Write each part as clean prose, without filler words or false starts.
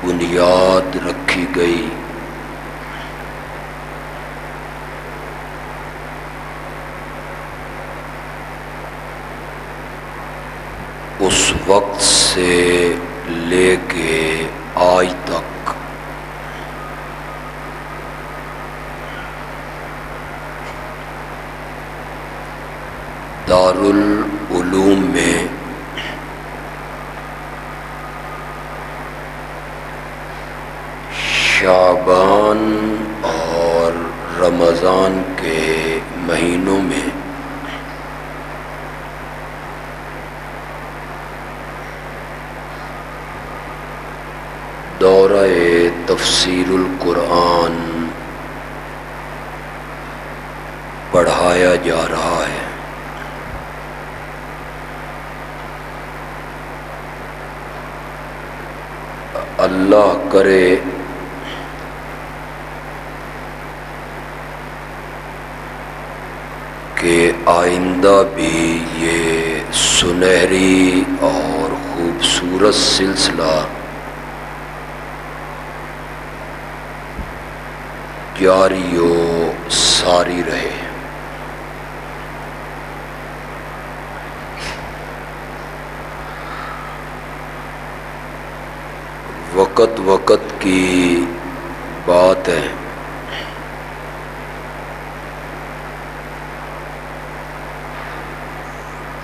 بنیاد رکھی گئی، اس وقت سے لے کے آج تک دارالعلوم میں شعبان اور رمضان کے مہینوں میں دورہ تفسیر القرآن پڑھایا جا رہا ہے۔ اللہ کرے کہ آئندہ بھی یہ سنہری اور خوبصورت سلسلہ جاری و ساری رہے۔ وقت وقت کی بات ہے،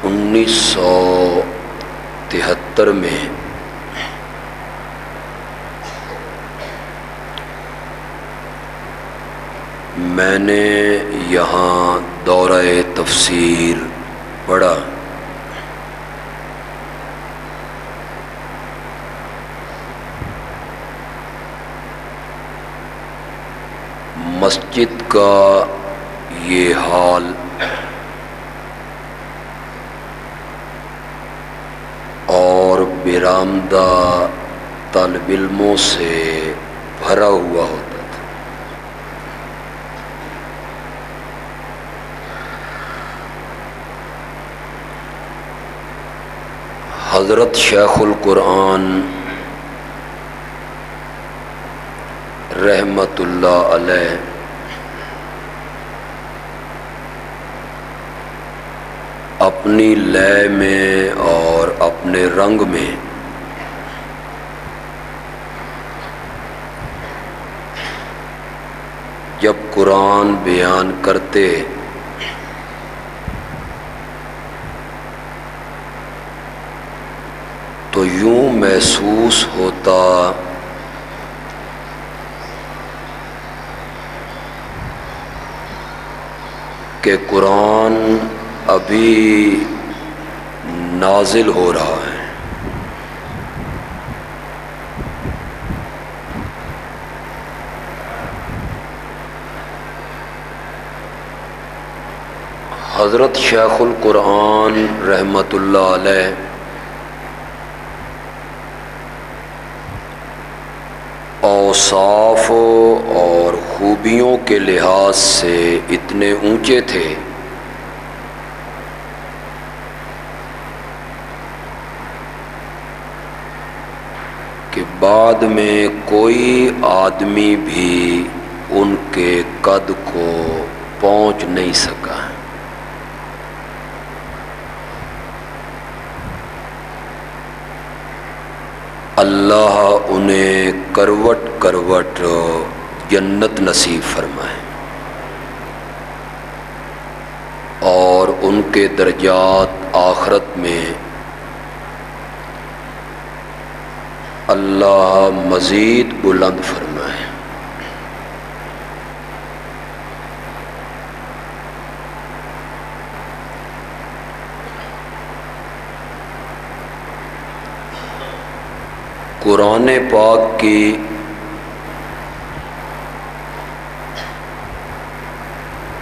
1973 میں میں نے یہاں دورہ تفسیر پڑھا۔ مسجد کا یہ حال اور برآمدہ طالب علموں سے بھرا ہوا ہوتا تھا۔ حضرت شیخ القرآن رحمت اللہ علیہ اپنی لے میں اور اپنے رنگ میں جب قرآن بیان کرتے تو یوں محسوس ہوتا کہ قرآن ابھی نازل ہو رہا ہے۔ حضرت شیخ القرآن رحمت اللہ علیہ اوصاف اور خوبیوں کے لحاظ سے اتنے اونچے تھے کہ بعد میں کوئی آدمی بھی ان کے قد کو پہنچ نہیں سکا۔ اللہ انہیں کروٹ کروٹ جنت نصیب فرمائے اور ان کے درجات آخرت میں اللہ مزید بلند فرمائے۔ قرآن پاک کی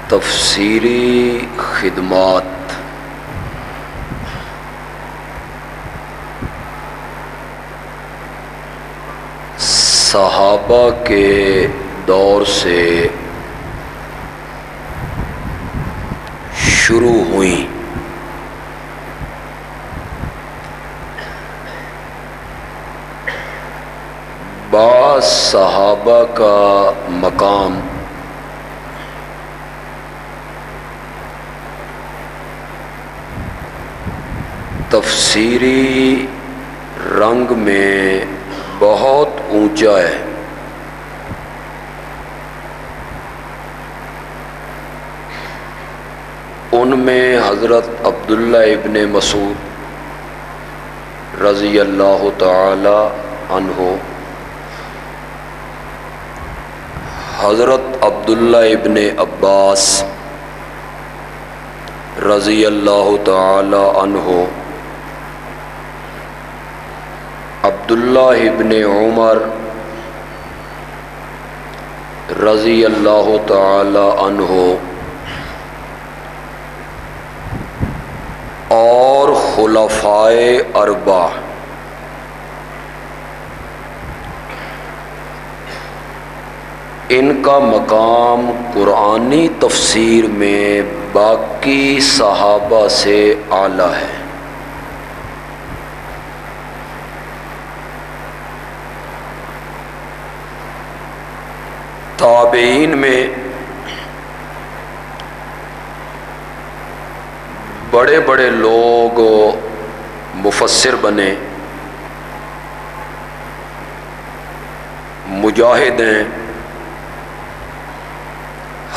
تفسیری خدمات صحابہ کے دور سے شروع ہوئیں، بعض صحابہ کا مقام تفسیری رنگ میں بہت اونچا ہے۔ ان میں حضرت عبداللہ ابن مسعود رضی اللہ تعالی عنہ، حضرت عبداللہ ابن عباس رضی اللہ تعالی عنہ، عبداللہ ابن عمر رضی اللہ تعالی عنہ اور خلفائے اربعہ، ان کا مقام قرآنی تفسیر میں باقی صحابہ سے اعلیٰ ہے۔ تابعین میں بڑے بڑے لوگ مفسر بنے، مجاہد ہیں،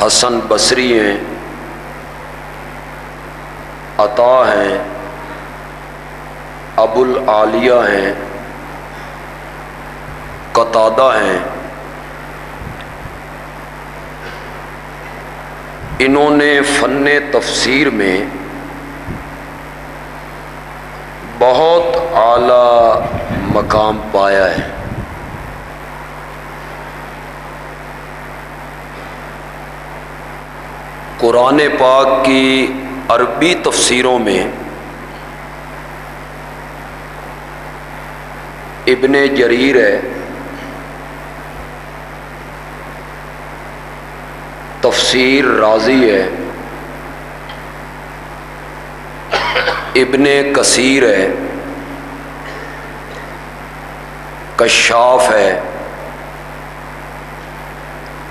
حسن بصری ہیں، عطا ہیں، ابو العالیہ ہیں، قتادہ ہیں۔ انہوں نے فن تفسیر میں بہت اعلیٰ مقام پایا ہے۔ قرآن پاک کی عربی تفسیروں میں ابن جریر ہے، تفسیر رازی ہے، ابن کثیر ہے، کشاف ہے،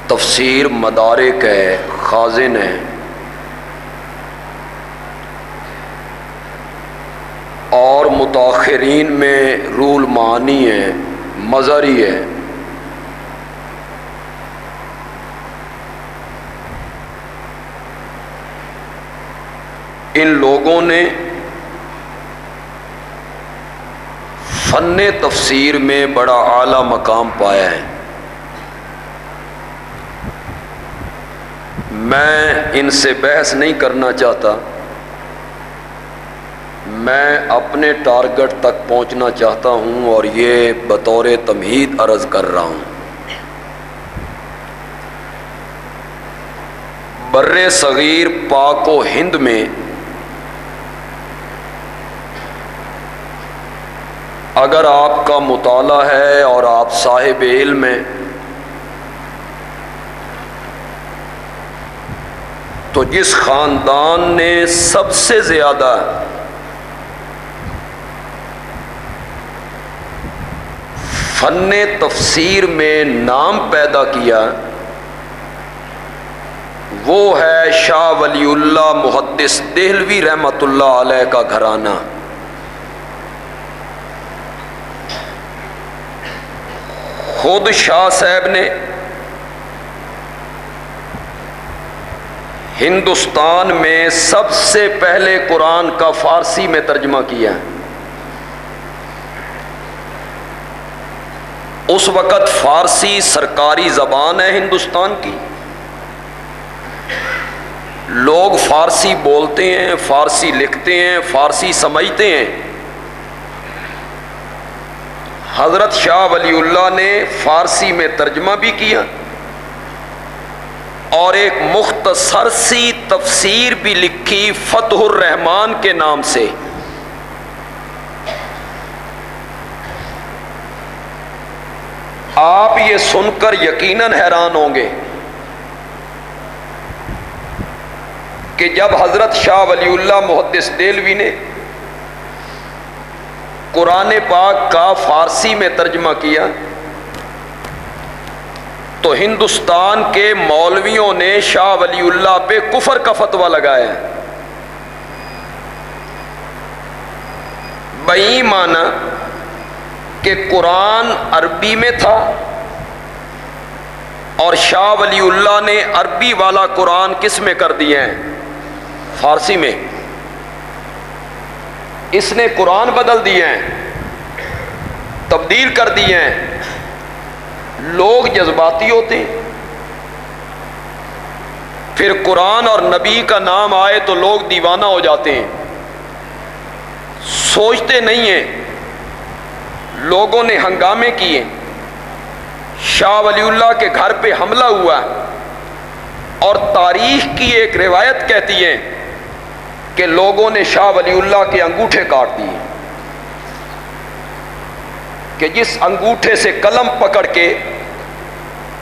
تفسیر مدارک ہے، خازن ہے، اور متاخرین میں روح المعانی ہے، مظہری ہے۔ ان لوگوں نے فن تفسیر میں بڑا اعلیٰ مقام پایا ہے۔ میں ان سے بحث نہیں کرنا چاہتا، میں اپنے ٹارگٹ تک پہنچنا چاہتا ہوں اور یہ بطور تمہید عرض کر رہا ہوں۔ بر صغیر پاک و ہند میں اگر آپ کا مطالعہ ہے اور آپ صاحب علم ہیں تو جس خاندان نے سب سے زیادہ فن تفسیر میں نام پیدا کیا وہ ہے شاہ ولی اللہ محدث دہلوی رحمۃ اللہ علیہ کا گھرانہ۔ خود شاہ صاحب نے ہندوستان میں سب سے پہلے قرآن کا فارسی میں ترجمہ کیا۔ اس وقت فارسی سرکاری زبان ہے ہندوستان کی، لوگ فارسی بولتے ہیں، فارسی لکھتے ہیں، فارسی سمجھتے ہیں۔ حضرت شاہ ولی اللہ نے فارسی میں ترجمہ بھی کیا اور ایک مختصر سی تفسیر بھی لکھی فتح الرحمان کے نام سے۔ آپ یہ سن کر یقیناً حیران ہوں گے کہ جب حضرت شاہ ولی اللہ محدث دہلوی نے قرآن پاک کا فارسی میں ترجمہ کیا تو ہندوستان کے مولویوں نے شاہ ولی اللہ پہ کفر کا فتویٰ لگایا ہے۔ بئی مانا کہ قرآن عربی میں تھا اور شاہ ولی اللہ نے عربی والا قرآن کس میں کر دیے ہیں؟ فارسی میں۔ اس نے قرآن بدل دیے ہیں، تبدیل کر دیے ہیں۔ لوگ جذباتی ہوتے ہیں، پھر قرآن اور نبی کا نام آئے تو لوگ دیوانہ ہو جاتے ہیں، سوچتے نہیں ہیں۔ لوگوں نے ہنگامے کیے، شاہ ولی اللہ کے گھر پہ حملہ ہوا، اور تاریخ کی ایک روایت کہتی ہے کہ لوگوں نے شاہ ولی اللہ کے انگوٹھے کاٹ دیے، کہ جس انگوٹھے سے قلم پکڑ کے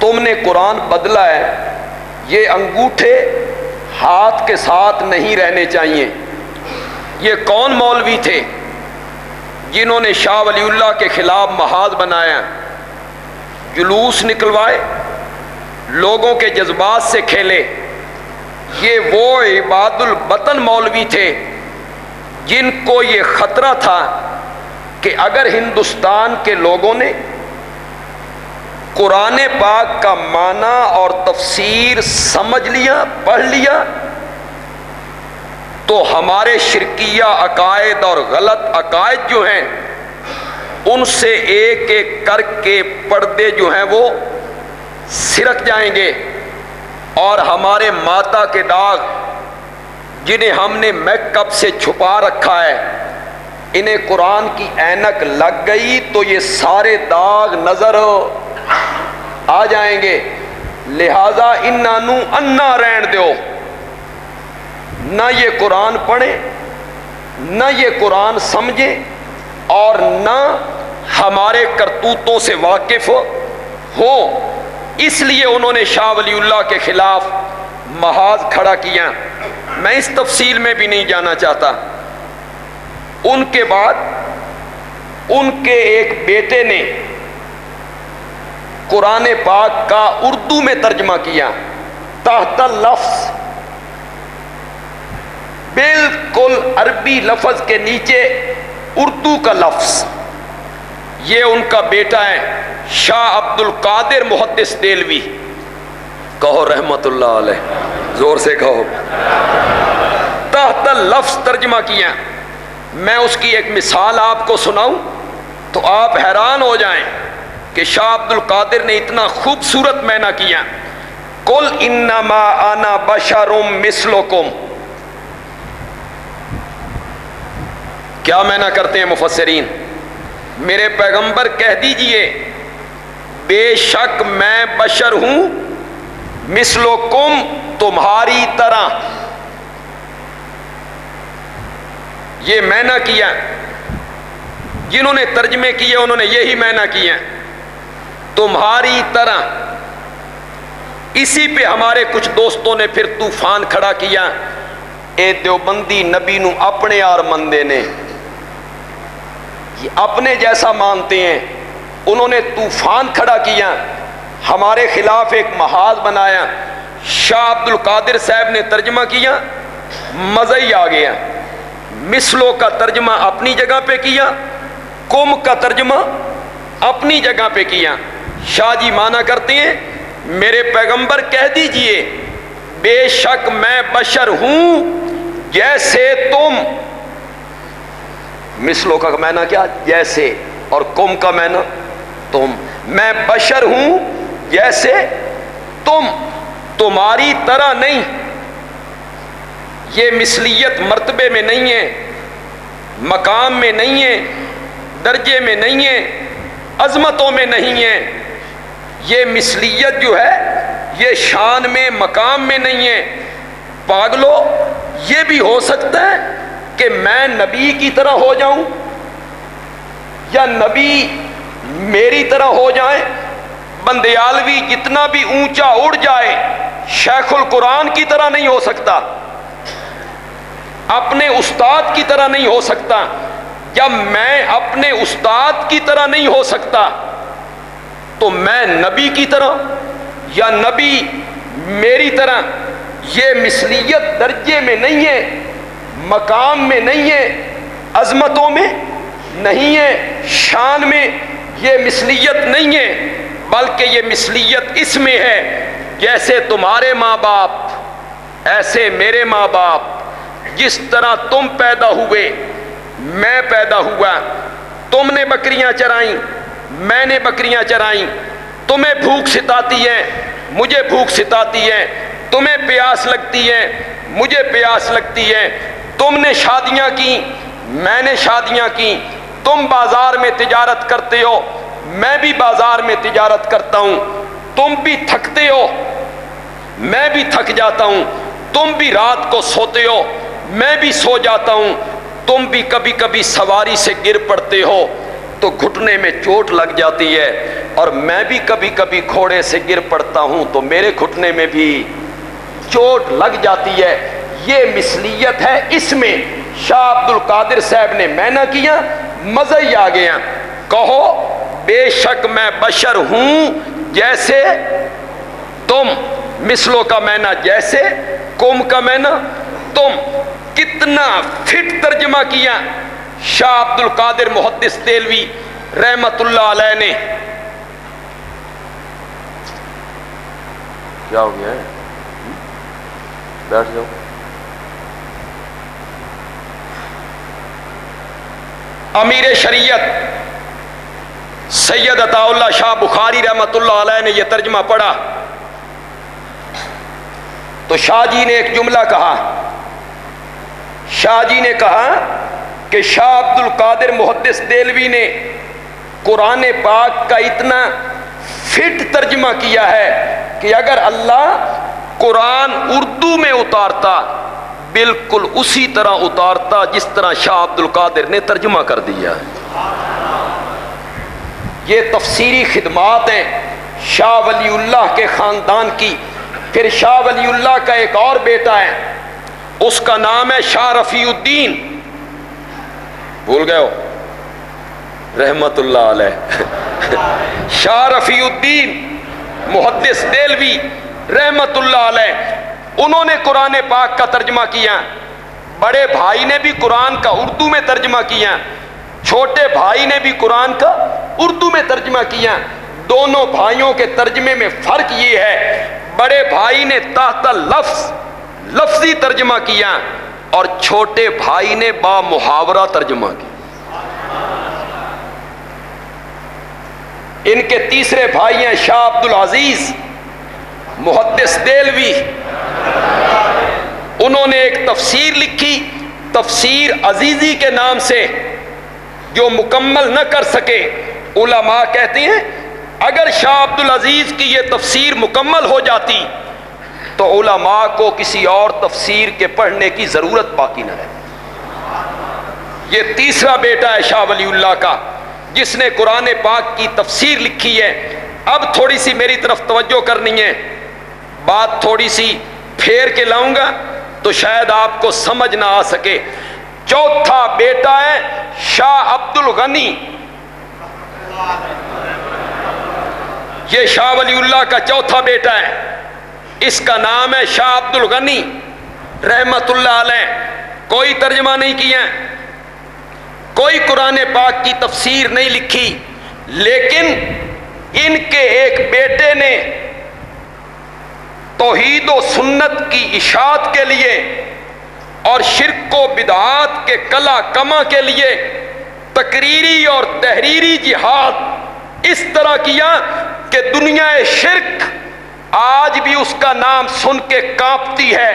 تم نے قرآن بدلا ہے، یہ انگوٹھے ہاتھ کے ساتھ نہیں رہنے چاہیے۔ یہ کون مولوی تھے جنہوں نے شاہ ولی اللہ کے خلاف محاذ بنایا، جلوس نکلوائے، لوگوں کے جذبات سے کھیلے؟ یہ وہ عباد البطن مولوی تھے جن کو یہ خطرہ تھا کہ اگر ہندوستان کے لوگوں نے قرآن پاک کا معنی اور تفسیر سمجھ لیا، پڑھ لیا، تو ہمارے شرکیہ عقائد اور غلط عقائد جو ہیں ان سے ایک ایک کر کے پردے جو ہیں وہ سرک جائیں گے، اور ہمارے ماتا کے داغ جنہیں ہم نے میک اپ سے چھپا رکھا ہے، انہیں قرآن کی اینک لگ گئی تو یہ سارے داغ نظر آ جائیں گے۔ لہذا انانو انا رہن دیو، نہ یہ قرآن پڑھیں، نہ یہ قرآن سمجھیں، اور نہ ہمارے کرتوتوں سے واقف ہو۔ اس لیے انہوں نے شاہ ولی اللہ کے خلاف محاذ کھڑا کیا۔ میں اس تفصیل میں بھی نہیں جانا چاہتا۔ ان کے بعد ان کے ایک بیٹے نے قرآن پاک کا اردو میں ترجمہ کیا، تحت لفظ، بالکل عربی لفظ کے نیچے اردو کا لفظ۔ یہ ان کا بیٹا ہے شاہ عبد القادر محدث دہلوی، کہو رحمت اللہ علیہ، زور سے کہو۔ تحت لفظ ترجمہ کیا۔ میں اس کی ایک مثال آپ کو سناؤں تو آپ حیران ہو جائیں کہ شاہ عبد القادر نے اتنا خوبصورت معنی کیا۔ قل انما انا بشر مثلکم۔ کیا معنی کرتے ہیں مفسرین؟ میرے پیغمبر کہہ دیجئے بے شک میں بشر ہوں، مثلکم تمہاری طرح۔ یہ معنی کیا، جنہوں نے ترجمے کیے انہوں نے یہی معنی کیا، تمہاری طرح۔ اسی پہ ہمارے کچھ دوستوں نے پھر طوفان کھڑا کیا، اے دیوبندی نبی نو اپنے یار مندے نے، یہ اپنے جیسا مانتے ہیں۔ انہوں نے طوفان کھڑا کیا، ہمارے خلاف ایک محاذ بنایا۔ شاہ عبد القادر صاحب نے ترجمہ کیا، مزہ ہی آ گیا۔ مثلوں کا ترجمہ اپنی جگہ پہ کیا، کم کا ترجمہ اپنی جگہ پہ کیا۔ شاہ جی مانا کرتے ہیں میرے پیغمبر کہہ دیجئے بے شک میں بشر ہوں جیسے تم۔ مثلوں کا معنی کیا؟ جیسے، اور کم کا معنی تم۔ میں بشر ہوں جیسے تم، تمہاری طرح نہیں۔ یہ مثلیت مرتبے میں نہیں ہے، مقام میں نہیں ہے، درجے میں نہیں ہے، عظمتوں میں نہیں ہے۔ یہ مثلیت جو ہے یہ شان میں، مقام میں نہیں ہے۔ پاگلو، یہ بھی ہو سکتا ہے کہ میں نبی کی طرح ہو جاؤں یا نبی میری طرح ہو جائیں۔ بندیالوی جتنا بھی اونچا اڑ جائے شیخ القرآن کی طرح نہیں ہو سکتا، اپنے استاد کی طرح نہیں ہو سکتا۔ جب میں اپنے استاد کی طرح نہیں ہو سکتا تو میں نبی کی طرح یا نبی میری طرح یہ مثلیت درجے میں نہیں ہے، مقام میں نہیں ہے، عظمتوں میں نہیں ہے، شان میں یہ مثلیت نہیں ہے، بلکہ یہ مثلیت اس میں ہے جیسے تمہارے ماں باپ ایسے میرے ماں باپ، جس طرح تم پیدا ہوئے میں پیدا ہوا، تم نے بکریاں چرائیں میں نے بکریاں چرائیں، تمہیں بھوک ستاتی ہے مجھے بھوک ستاتی ہے، تمہیں پیاس لگتی ہے مجھے پیاس لگتی ہے، تم نے شادیاں کی میں نے شادیاں کی، تم بازار میں تجارت کرتے ہو میں بھی بازار میں تجارت کرتا ہوں، تم بھی تھکتے ہو میں بھی تھک جاتا ہوں، تم بھی رات کو سوتے ہو میں بھی سو جاتا ہوں، تم بھی کبھی کبھی سواری سے گر پڑتے ہو تو گھٹنے میں چوٹ لگ جاتی ہے، اور میں بھی کبھی کبھی گھوڑے سے گر پڑتا ہوں تو میرے گھٹنے میں بھی چوٹ لگ جاتی ہے۔ یہ مثلیت ہے اس میں۔ شاہ عبد القادر صاحب نے مینا کیا، مزہ ہی آ گیا۔ کہو بے شک میں بشر ہوں جیسے تم، مثلوں کا مینا جیسے، کم کا مینا تم۔ کتنا فٹ ترجمہ کیا شاہ عبد القادر محدث دہلوی رحمت اللہ علیہ نے۔ کیا ہو گیا ہے؟ بیٹھ جاؤ۔ امیر شریعت سید عطا اللہ شاہ بخاری رحمت اللہ علیہ نے یہ ترجمہ پڑھا تو شاہ جی نے ایک جملہ کہا، شاہ جی نے کہا کہ شاہ عبد القادر محدث دہلوی نے قرآن پاک کا اتنا فٹ ترجمہ کیا ہے کہ اگر اللہ قرآن اردو میں اتارتا بالکل اسی طرح اتارتا جس طرح شاہ عبد القادر نے ترجمہ کر دیا۔ یہ تفسیری خدمات ہیں شاہ ولی اللہ کے خاندان کی۔ پھر شاہ ولی اللہ کا ایک اور بیٹا ہے، اس کا نام ہے شاہ رفیع الدین، بھول گئے ہو؟ رحمت اللہ علیہ شاہ رفیع الدین محدث دہلوی رحمت اللہ علیہ، انہوں نے قرآن پاک کا ترجمہ کیا۔ بڑے بھائی نے بھی قرآن کا اردو میں ترجمہ کیا، چھوٹے بھائی نے بھی قرآن کا اردو میں ترجمہ کیا۔ دونوں بھائیوں کے ترجمے میں فرق یہ ہے، بڑے بھائی نے تحت لفظی ترجمہ کیا اور چھوٹے بھائی نے با محاورہ ترجمہ کیا۔ ان کے تیسرے بھائی ہیں شاہ عبد العزیز محدث دہلوی، انہوں نے ایک تفسیر لکھی تفسیر عزیزی کے نام سے، جو مکمل نہ کر سکے۔ علماء کہتے ہیں اگر شاہ عبد العزیز کی یہ تفسیر مکمل ہو جاتی تو علماء کو کسی اور تفسیر کے پڑھنے کی ضرورت باقی نہ رہے۔ یہ تیسرا بیٹا ہے شاہ ولی اللہ کا جس نے قرآن پاک کی تفسیر لکھی ہے۔ اب تھوڑی سی میری طرف توجہ کرنی ہے، بات تھوڑی سی پھیر کے لاؤں گا تو شاید آپ کو سمجھ نہ آ سکے۔ چوتھا بیٹا ہے شاہ عبد الغنی، یہ شاہ ولی اللہ کا چوتھا بیٹا ہے، اس کا نام ہے شاہ عبد الغنی رحمت اللہ علیہ۔ کوئی ترجمہ نہیں کیا، کوئی قرآن پاک کی تفسیر نہیں لکھی، لیکن ان کے ایک بیٹے نے توحید و سنت کی اشاعت کے لیے اور شرک و بدعات کے کلا کما کے لیے تقریری اور تحریری جہاد اس طرح کیا کہ دنیا شرک آج بھی اس کا نام سن کے کانپتی ہے۔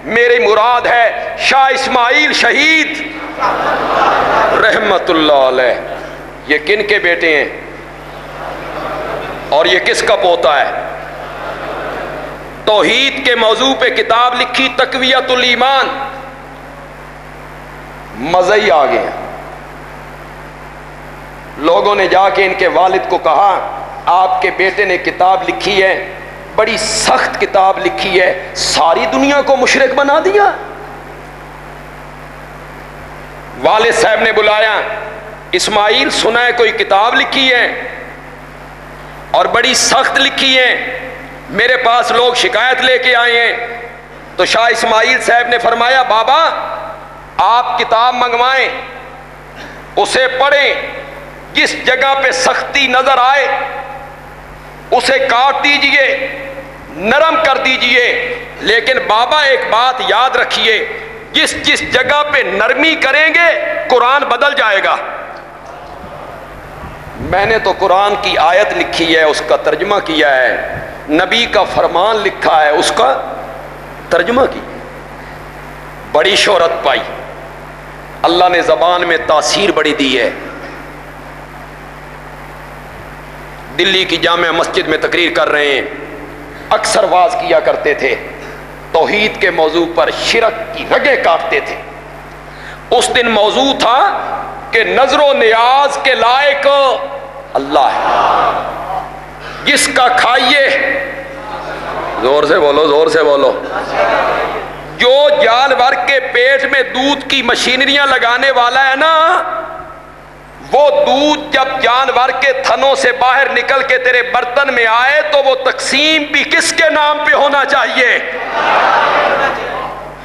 میری مراد ہے شاہ اسماعیل شہید رحمت اللہ علیہ۔ یہ کن کے بیٹے ہیں اور یہ کس کا پوتا ہے؟ توحید کے موضوع پہ کتاب لکھی تقویت الایمان، مزہ ہی آ گیا۔ لوگوں نے جا کے ان کے والد کو کہا آپ کے بیٹے نے کتاب لکھی ہے، بڑی سخت کتاب لکھی ہے، ساری دنیا کو مشرک بنا دیا۔ والد صاحب نے بلایا، اسماعیل سنا ہے کوئی کتاب لکھی ہے اور بڑی سخت لکھی ہے، میرے پاس لوگ شکایت لے کے آئے ہیں تو شاہ اسماعیل صاحب نے فرمایا بابا آپ کتاب منگوائیں، اسے پڑھیں، جس جگہ پہ سختی نظر آئے اسے کاٹ دیجئے، نرم کر دیجئے، لیکن بابا ایک بات یاد رکھیے، جس جس جگہ پہ نرمی کریں گے قرآن بدل جائے گا۔ میں نے تو قرآن کی آیت لکھی ہے، اس کا ترجمہ کیا ہے، نبی کا فرمان لکھا ہے، اس کا ترجمہ کی، بڑی شہرت پائی، اللہ نے زبان میں تاثیر بڑی دی ہے۔ دلی کی جامع مسجد میں تقریر کر رہے ہیں، اکثر واز کیا کرتے تھے، توحید کے موضوع پر شرک کی رگیں کاٹتے تھے۔ اس دن موضوع تھا کہ نظر و نیاز کے لائق اللہ ہے، جس کا کھائیے، زور سے بولو، زور سے بولو، جو جانور کے پیٹ میں دودھ کی مشینریاں لگانے والا ہے نا، وہ دودھ جب جانور کے تھنوں سے باہر نکل کے تیرے برتن میں آئے تو وہ تقسیم بھی کس کے نام پہ ہونا چاہیے؟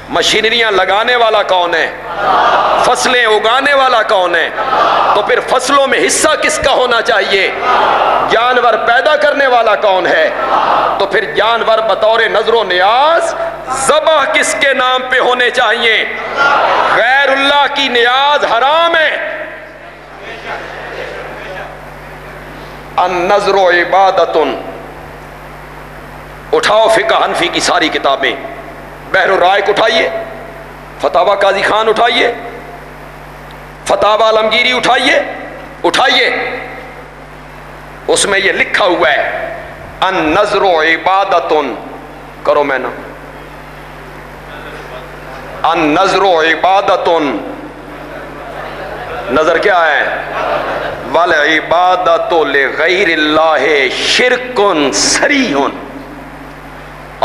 مشینریاں لگانے والا کون ہے؟ فصلیں اگانے والا کون ہے؟ تو پھر فصلوں میں حصہ کس کا ہونا چاہیے؟ جانور پیدا کرنے والا کون ہے؟ تو پھر جانور بطور نظر و نیاز ذبح کس کے نام پہ ہونے چاہیے؟ غیر اللہ کی نیاز حرام ہے۔ النظر عبادت، اٹھاؤ فقہ حنفی کی ساری کتابیں، بحر الرائق اٹھائیے، فتاوی قاضی خان اٹھائیے، فتاوی عالمگیری اٹھائیے، اس میں یہ لکھا ہوا ہے النظر عبادت، کرو میں نا، النظر عبادت، نظر کیا ہے؟ والعبادت لغیر اللہ شرک صریح،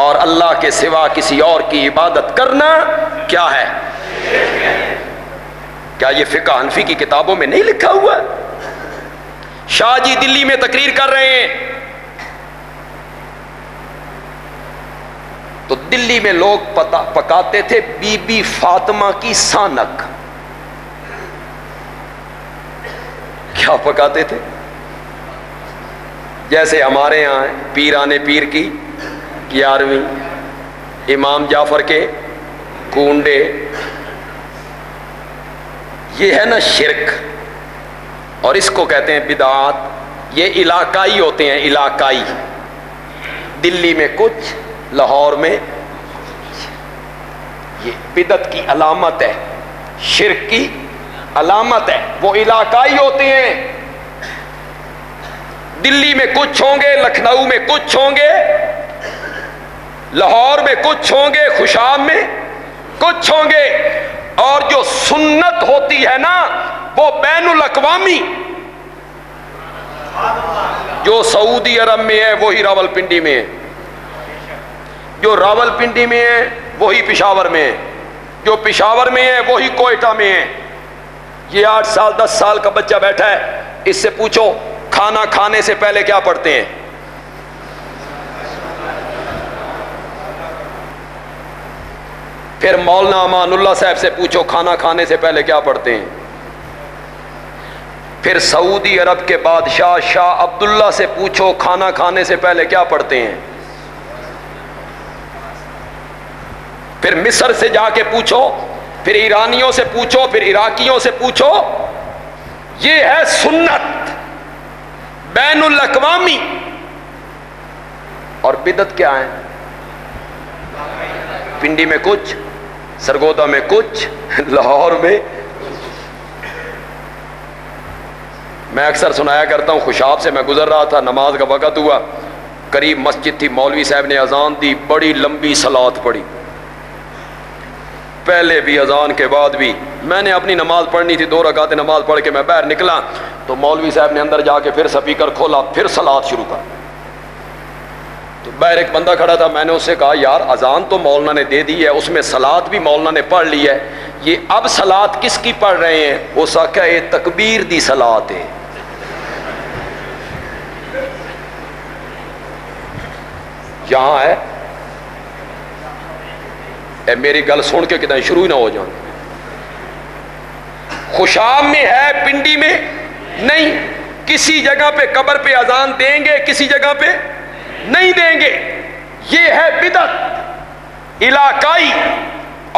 اور اللہ کے سوا کسی اور کی عبادت کرنا کیا ہے؟ کیا یہ فقہ حنفی کی کتابوں میں نہیں لکھا ہوا؟ شاہ جی دلی میں تقریر کر رہے ہیں تو دلی میں لوگ پکاتے تھے بی بی فاطمہ کی سانک۔ کیا پکاتے تھے؟ جیسے ہمارے یہاں ہے پیران پیر کی 11ویں، امام جعفر کے کونڈے، یہ ہے نا شرک، اور اس کو کہتے ہیں بدعات۔ یہ علاقائی ہوتے ہیں، علاقائی، دلی میں کچھ، لاہور میں، یہ بدعت کی علامت ہے، شرک کی علامت ہے، وہ علاقائی ہوتے ہیں۔ دلی میں کچھ ہوں گے، لکھنؤ میں کچھ ہوں گے، لاہور میں کچھ ہوں گے، خوشام میں کچھ ہوں گے، اور جو سنت ہوتی ہے نا وہ بین الاقوامی، جو سعودی عرب میں ہے وہی راول پنڈی میں ہے، جو راول پنڈی میں ہے وہی پشاور میں ہے، جو پشاور میں ہے وہی کوئٹہ میں ہے۔ یہ 8 سال 10 سال کا بچہ بیٹھا ہے، اس سے پوچھو کھانا کھانے سے پہلے کیا پڑھتے ہیں؟ پھر مولانا امان اللہ صاحب سے پوچھو کھانا کھانے سے پہلے کیا پڑھتے ہیں؟ پھر سعودی عرب کے بادشاہ شاہ عبداللہ سے پوچھو کھانا کھانے سے پہلے کیا پڑھتے ہیں؟ پھر مصر سے جا کے پوچھو، پھر ایرانیوں سے پوچھو، پھر عراقیوں سے پوچھو۔ یہ ہے سنت بین الاقوامی۔ اور بدعت کیا ہے؟ پنڈی میں کچھ، سرگودا میں کچھ، لاہور میں۔ میں اکثر سنایا کرتا ہوں، خوشاب سے میں گزر رہا تھا، نماز کا وقت ہوا، قریب مسجد تھی، مولوی صاحب نے اذان دی، بڑی لمبی صلاۃ پڑھی، پہلے بھی اذان کے بعد بھی۔ میں نے اپنی نماز پڑھنی تھی، 2 رکعت نماز پڑھ کے میں باہر نکلا تو مولوی صاحب نے اندر جا کے پھر سپیکر کھولا، پھر صلاۃ شروع کر۔ تو باہر ایک بندہ کھڑا تھا، میں نے اس سے کہا یار اذان تو مولانا نے دے دی ہے، اس میں صلاۃ بھی مولانا نے پڑھ لی ہے، یہ اب صلاۃ کس کی پڑھ رہے ہیں؟ وہ ساکھا یہ تکبیر دی صلاۃ ہے۔ یہاں ہے اے میری گل سن کے کتنا شروع ہی نہ ہو جان. خوشام میں ہے، پنڈی میں نہیں. کسی جگہ پہ قبر پہ اذان دیں گے، کسی جگہ پہ نہیں دیں گے. یہ ہے بدعت علاقائی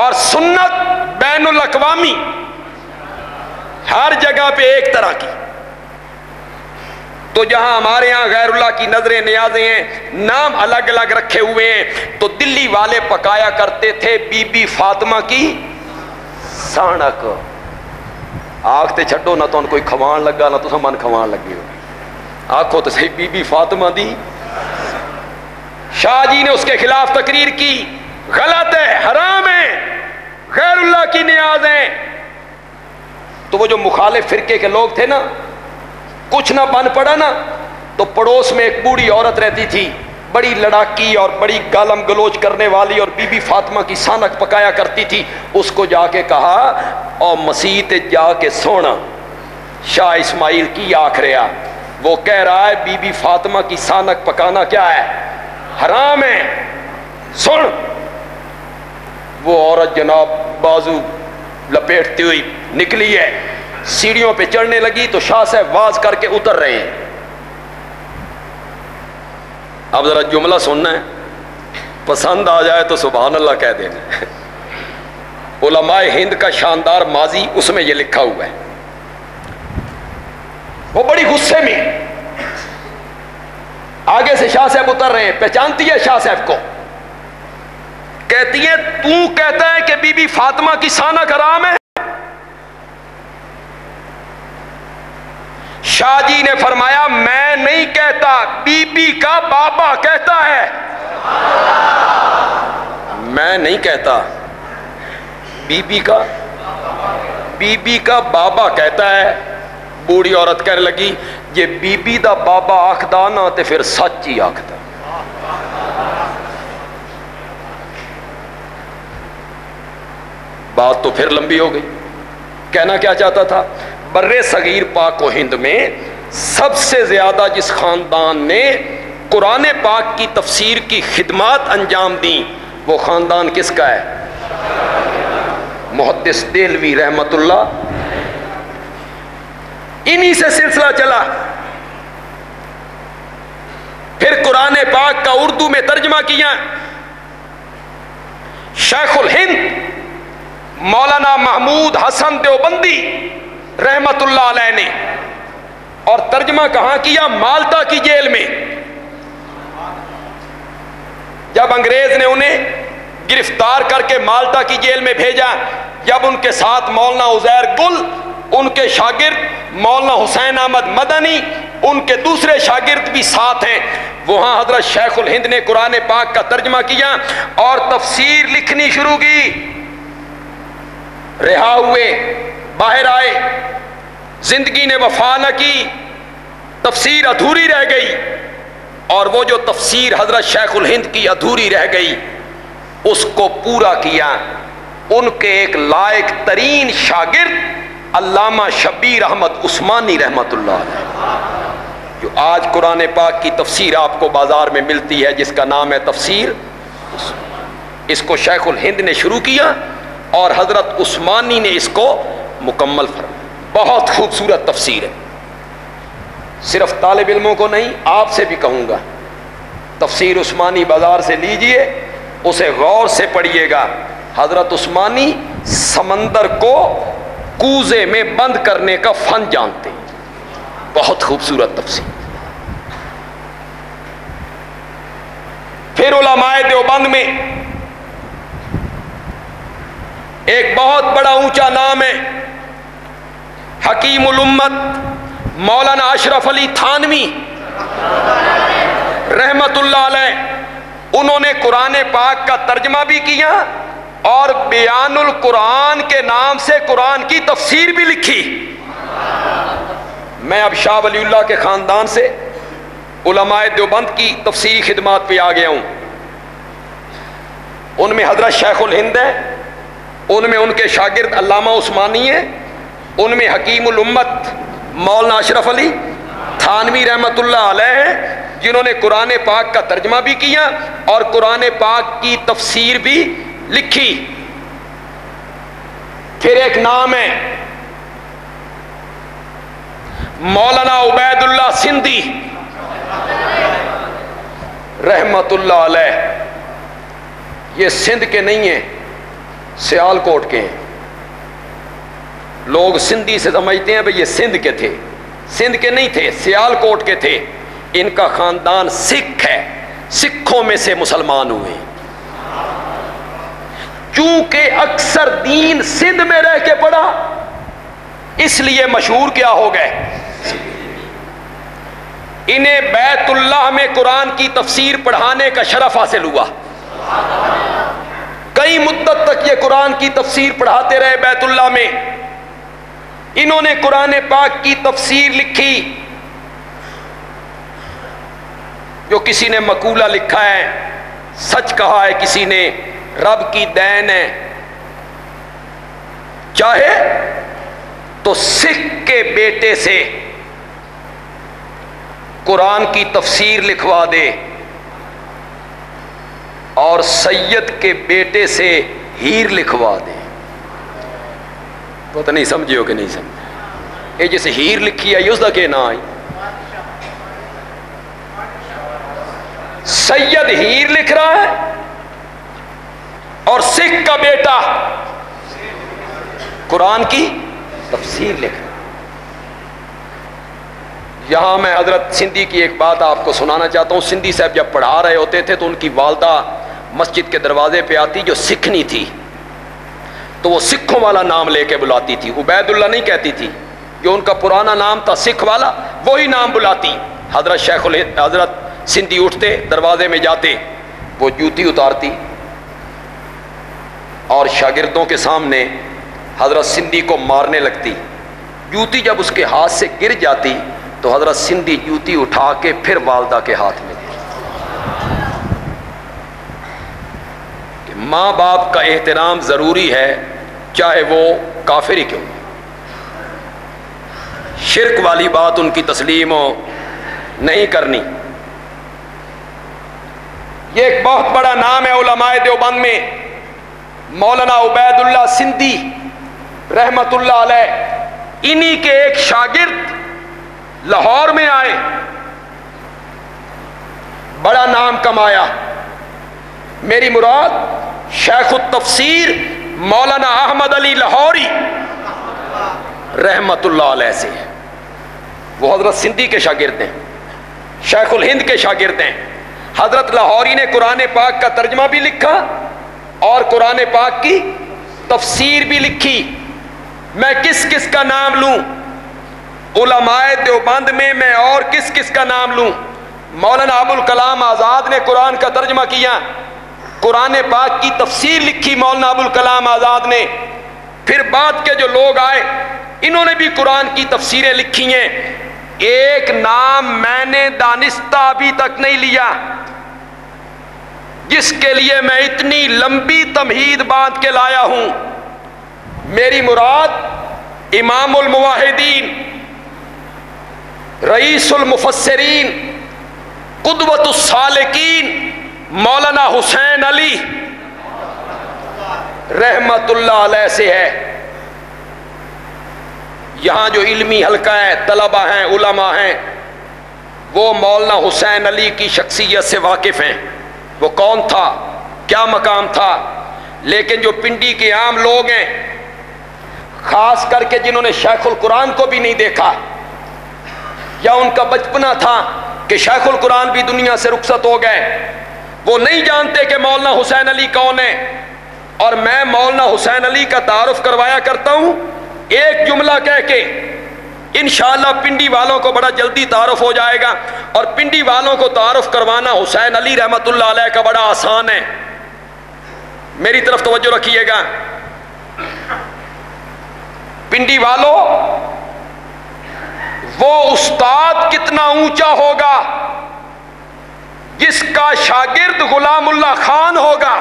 اور سنت بین الاقوامی، ہر جگہ پہ ایک طرح کی. تو جہاں ہمارے ہاں غیر اللہ کی نظریں نیازیں ہیں، نام الگ الگ رکھے ہوئے ہیں، تو دلی والے پکایا کرتے تھے بی بی فاطمہ کی سانک. آکھتے چھڈو نہ تو ان کوئی کھوان لگا نہ تو من کھوان لگے ہو، آکھو تو صحیح بی بی فاطمہ دی. شاہ جی نے اس کے خلاف تقریر کی، غلط ہے، حرام ہے، غیر اللہ کی نیازیں. تو وہ جو مخالف فرقے کے لوگ تھے نا، کچھ نہ بن پڑا نا، تو پڑوس میں ایک بوڑھی عورت رہتی تھی، بڑی لڑاکی اور بڑی گالم گلوچ کرنے والی، اور بی بی فاطمہ کی سانک پکایا کرتی تھی. اس کو جا کے کہا اور مسیح تے جا کے سونا. شاہ اسماعیل کی آکھ رہا، وہ کہہ رہا ہے بی بی فاطمہ کی سانک پکانا کیا ہے؟ حرام ہے. سن. وہ عورت جناب بازو لپیٹتی ہوئی نکلی ہے، سیڑھیوں پہ چڑھنے لگی تو شاہ صاحب واز کر کے اتر رہے ہیں. اب ذرا جملہ سننا ہے، پسند آ جائے تو سبحان اللہ کہہ دینا. علماء ہند کا شاندار ماضی اس میں یہ لکھا ہوا ہے. وہ بڑی غصے میں آگے سے شاہ صاحب اتر رہے ہیں، پہچانتی ہے شاہ صاحب کو، کہتی ہے تو کہتا ہے کہ بی بی فاطمہ کی سانک حرام ہے؟ شاہ جی نے فرمایا میں نہیں کہتا، بی بی کا بابا کہتا ہے. میں نہیں کہتا، بی بی کا بابا کہتا ہے. بوڑھی عورت کہنے لگی یہ بی بی دا بابا آکھدا نا تے پھر سچ ہی آکھدا. بات تو پھر لمبی ہو گئی. کہنا کیا چاہتا تھا؟ برے صغیر پاک و ہند میں سب سے زیادہ جس خاندان نے قرآن پاک کی تفسیر کی خدمات انجام دیں، وہ خاندان کس کا ہے؟ محدث دہلوی رحمت اللہ. انہی سے سلسلہ چلا. پھر قرآن پاک کا اردو میں ترجمہ کیا شیخ الہند مولانا محمود حسن دیوبندی رحمت اللہ علیہ نے، اور ترجمہ کہاں کیا؟ مالٹا کی جیل میں. جب انگریز نے انہیں گرفتار کر کے مالٹا کی جیل میں بھیجا، جب ان کے ساتھ مولانا عزیر گل، ان کے شاگرد مولانا حسین احمد مدنی، ان کے دوسرے شاگرد بھی ساتھ ہیں، وہاں حضرت شیخ الہند نے قرآن پاک کا ترجمہ کیا اور تفسیر لکھنی شروع کی. رہا ہوئے، باہر آئے، زندگی نے وفا نہ کی، تفسیر ادھوری رہ گئی، اور وہ جو تفسیر حضرت شیخ الہند کی ادھوری رہ گئی اس کو پورا کیا ان کے ایک لائق ترین شاگرد علامہ شبیر احمد عثمانی رحمت اللہ علیہ، جو آج قرآن پاک کی تفسیر آپ کو بازار میں ملتی ہے جس کا نام ہے تفسیر. اس کو شیخ الہند نے شروع کیا اور حضرت عثمانی نے اس کو مکمل فرمایا. بہت خوبصورت تفسیر ہے. صرف طالب علموں کو نہیں، آپ سے بھی کہوں گا، تفسیر عثمانی بازار سے لیجئے، اسے غور سے پڑھیے گا. حضرت عثمانی سمندر کو کوزے میں بند کرنے کا فن جانتے، بہت خوبصورت تفسیر. پھر علماء دیوبند میں ایک بہت بڑا اونچا نام ہے، حکیم الامت مولانا اشرف علی تھانوی رحمت اللہ علیہ. انہوں نے قرآن پاک کا ترجمہ بھی کیا اور بیان القرآن کے نام سے قرآن کی تفسیر بھی لکھی. میں اب شاہ ولی اللہ کے خاندان سے علماء دیوبند کی تفسیری خدمات پہ آ گیا ہوں. ان میں حضرت شیخ الہند ہے، ان میں ان کے شاگرد علامہ عثمانی ہیں، ان میں حکیم الامت مولانا اشرف علی تھانوی رحمت اللہ علیہ ہیں، جنہوں نے قرآن پاک کا ترجمہ بھی کیا اور قرآن پاک کی تفسیر بھی لکھی۔ پھر ایک نام ہے مولانا عبید اللہ سندھی رحمت اللہ علیہ، یہ سندھ کے نہیں ہیں، سیال کوٹ کے ہیں۔ لوگ سندھی سے سمجھتے ہیں بھئی یہ سندھ کے تھے، سندھ کے نہیں تھے، سیال کوٹ کے تھے۔ ان کا خاندان سکھ ہے، سکھوں میں سے مسلمان ہوئے۔ چونکہ اکثر دین سندھ میں رہ کے پڑھا اس لیے مشہور کیا ہو گئے۔ انہیں بیت اللہ میں قرآن کی تفسیر پڑھانے کا شرف حاصل ہوا۔ کئی مدت تک یہ قرآن کی تفسیر پڑھاتے رہے بیت اللہ میں۔ انہوں نے قرآن پاک کی تفسیر لکھی، جو کسی نے مقولہ لکھا ہے، سچ کہا ہے کسی نے، رب کی دین ہے، چاہے تو سکھ کے بیٹے سے قرآن کی تفسیر لکھوا دے اور سید کے بیٹے سے ہیر لکھوا دے۔ پتہ نہیں سمجھے ہو کہ نہیں سمجھے؟ یہ جیسے ہیر لکھی ہے اس دا کہ نہ آئی، سید ہیر لکھ رہا ہے اور سکھ کا بیٹا قرآن کی تفسیر لکھ رہا ہے۔ یہاں میں حضرت سندھی کی ایک بات آپ کو سنانا چاہتا ہوں۔ سندھی صاحب جب پڑھا رہے ہوتے تھے تو ان کی والدہ مسجد کے دروازے پہ آتی، جو سکھنی تھی تو وہ سکھوں والا نام لے کے بلاتی تھی، عبید اللہ نہیں کہتی تھی، جو ان کا پرانا نام تھا سکھ والا وہی نام بلاتی۔ حضرت سندھی اٹھتے، دروازے میں جاتے، وہ جوتی اتارتی اور شاگردوں کے سامنے حضرت سندھی کو مارنے لگتی۔ جوتی جب اس کے ہاتھ سے گر جاتی تو حضرت سندھی جوتی اٹھا کے پھر والدہ کے ہاتھ میں دی۔ کہ ماں باپ کا احترام ضروری ہے، چاہے وہ کافر ہی کیوں۔ شرک والی بات ان کی تسلیم نہیں کرنی۔ یہ ایک بہت بڑا نام ہے علماء دیوبند میں، مولانا عبید اللہ سندھی رحمت اللہ علیہ۔ انہی کے ایک شاگرد لاہور میں آئے، بڑا نام کمایا۔ میری مراد شیخ التفسیر مولانا احمد علی لاہوری رحمت اللہ علیہ سے، وہ حضرت سندھی کے شاگرد ہیں، شیخ الہند کے شاگرد ہیں۔ حضرت لاہوری نے قرآن پاک کا ترجمہ بھی لکھا اور قرآن پاک کی تفسیر بھی لکھی۔ میں کس کس کا نام لوں؟ علماء دیوبند میں اور کس کس کا نام لوں؟ مولانا ابوالکلام آزاد نے قرآن کا ترجمہ کیا، قرآن پاک کی تفسیر لکھی مولانا ابوالکلام آزاد نے۔ پھر بعد کے جو لوگ آئے انہوں نے بھی قرآن کی تفسیریں لکھی ہیں۔ ایک نام میں نے دانستہ ابھی تک نہیں لیا جس کے لیے میں اتنی لمبی تمہید باندھ کے لایا ہوں۔ میری مراد امام الموحدین، رئیس المفسرین، قدوۃ السالکین مولانا حسین علی رحمت اللہ علیہ سے ہے۔ یہاں جو علمی حلقہ ہے، طلبہ ہیں، علماء ہیں، وہ مولانا حسین علی کی شخصیت سے واقف ہیں، وہ کون تھا، کیا مقام تھا۔ لیکن جو پنڈی کے عام لوگ ہیں، خاص کر کے جنہوں نے شیخ القرآن کو بھی نہیں دیکھا، یا ان کا بچپنا تھا کہ شیخ القرآن بھی دنیا سے رخصت ہو گئے، وہ نہیں جانتے کہ مولانا حسین علی کون ہے۔ اور میں مولانا حسین علی کا تعارف کروایا کرتا ہوں ایک جملہ کہہ کے، انشاءاللہ پنڈی والوں کو بڑا جلدی تعارف ہو جائے گا۔ اور پنڈی والوں کو تعارف کروانا حسین علی رحمت اللہ علیہ کا بڑا آسان ہے۔ میری طرف توجہ رکھیے گا، پنڈی والوں، وہ استاد کتنا اونچا ہوگا جس کا شاگرد غلام اللہ خان ہوگا،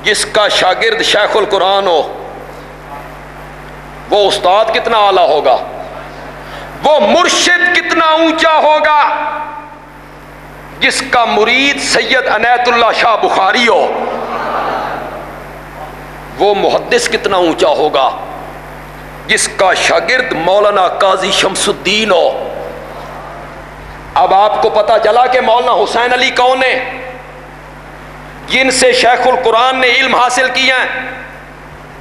جس کا شاگرد شیخ القرآن ہو، وہ استاد کتنا اعلیٰ ہوگا۔ وہ مرشد کتنا اونچا ہوگا جس کا مرید سید عنایت اللہ شاہ بخاری ہو، وہ محدث کتنا اونچا ہوگا جس کا شاگرد مولانا قاضی شمس الدین ہو۔ اب آپ کو پتا چلا کہ مولانا حسین علی کون ہے، جن سے شیخ القرآن نے علم حاصل کیا،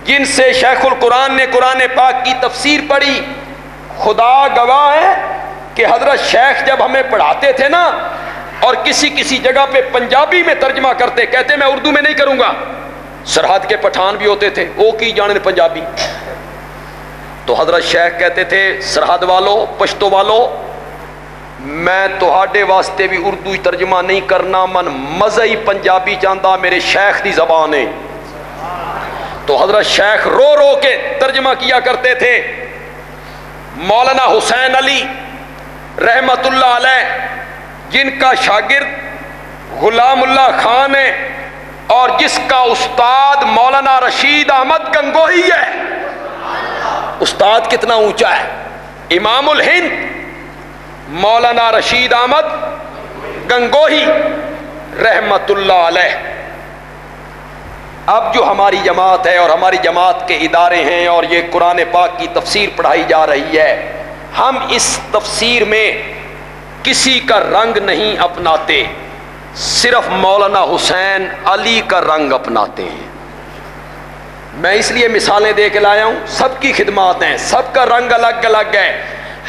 جن سے شیخ القرآن نے قرآن پاک کی تفسیر پڑھی۔ خدا گواہ ہے کہ حضرت شیخ جب ہمیں پڑھاتے تھے نا اور کسی جگہ پہ پنجابی میں ترجمہ کرتے، کہتے میں اردو میں نہیں کروں گا، سرحد کے پٹھان بھی ہوتے تھے وہ کی جانے پنجابی، تو حضرت شیخ کہتے تھے سرحد والو، پشتو والو، میں تہاڈے واسطے بھی اردو ترجمہ نہیں کرنا، من مزہی پنجابی چاہتا، میرے شیخ دی زبان ہے۔ تو حضرت شیخ رو رو کے ترجمہ کیا کرتے تھے۔ مولانا حسین علی رحمت اللہ علیہ جن کا شاگرد غلام اللہ خان ہے اور جس کا استاد مولانا رشید احمد گنگوہی ہے، استاد کتنا اونچا ہے، امام الہند مولانا رشید احمد گنگوہی رحمت اللہ علیہ۔ اب جو ہماری جماعت ہے اور ہماری جماعت کے ادارے ہیں اور یہ قرآن پاک کی تفسیر پڑھائی جا رہی ہے، ہم اس تفسیر میں کسی کا رنگ نہیں اپناتے، صرف مولانا حسین علی کا رنگ اپناتے ہیں۔ میں اس لیے مثالیں دے کے لایا ہوں، سب کی خدمات ہیں، سب کا رنگ الگ الگ ہے،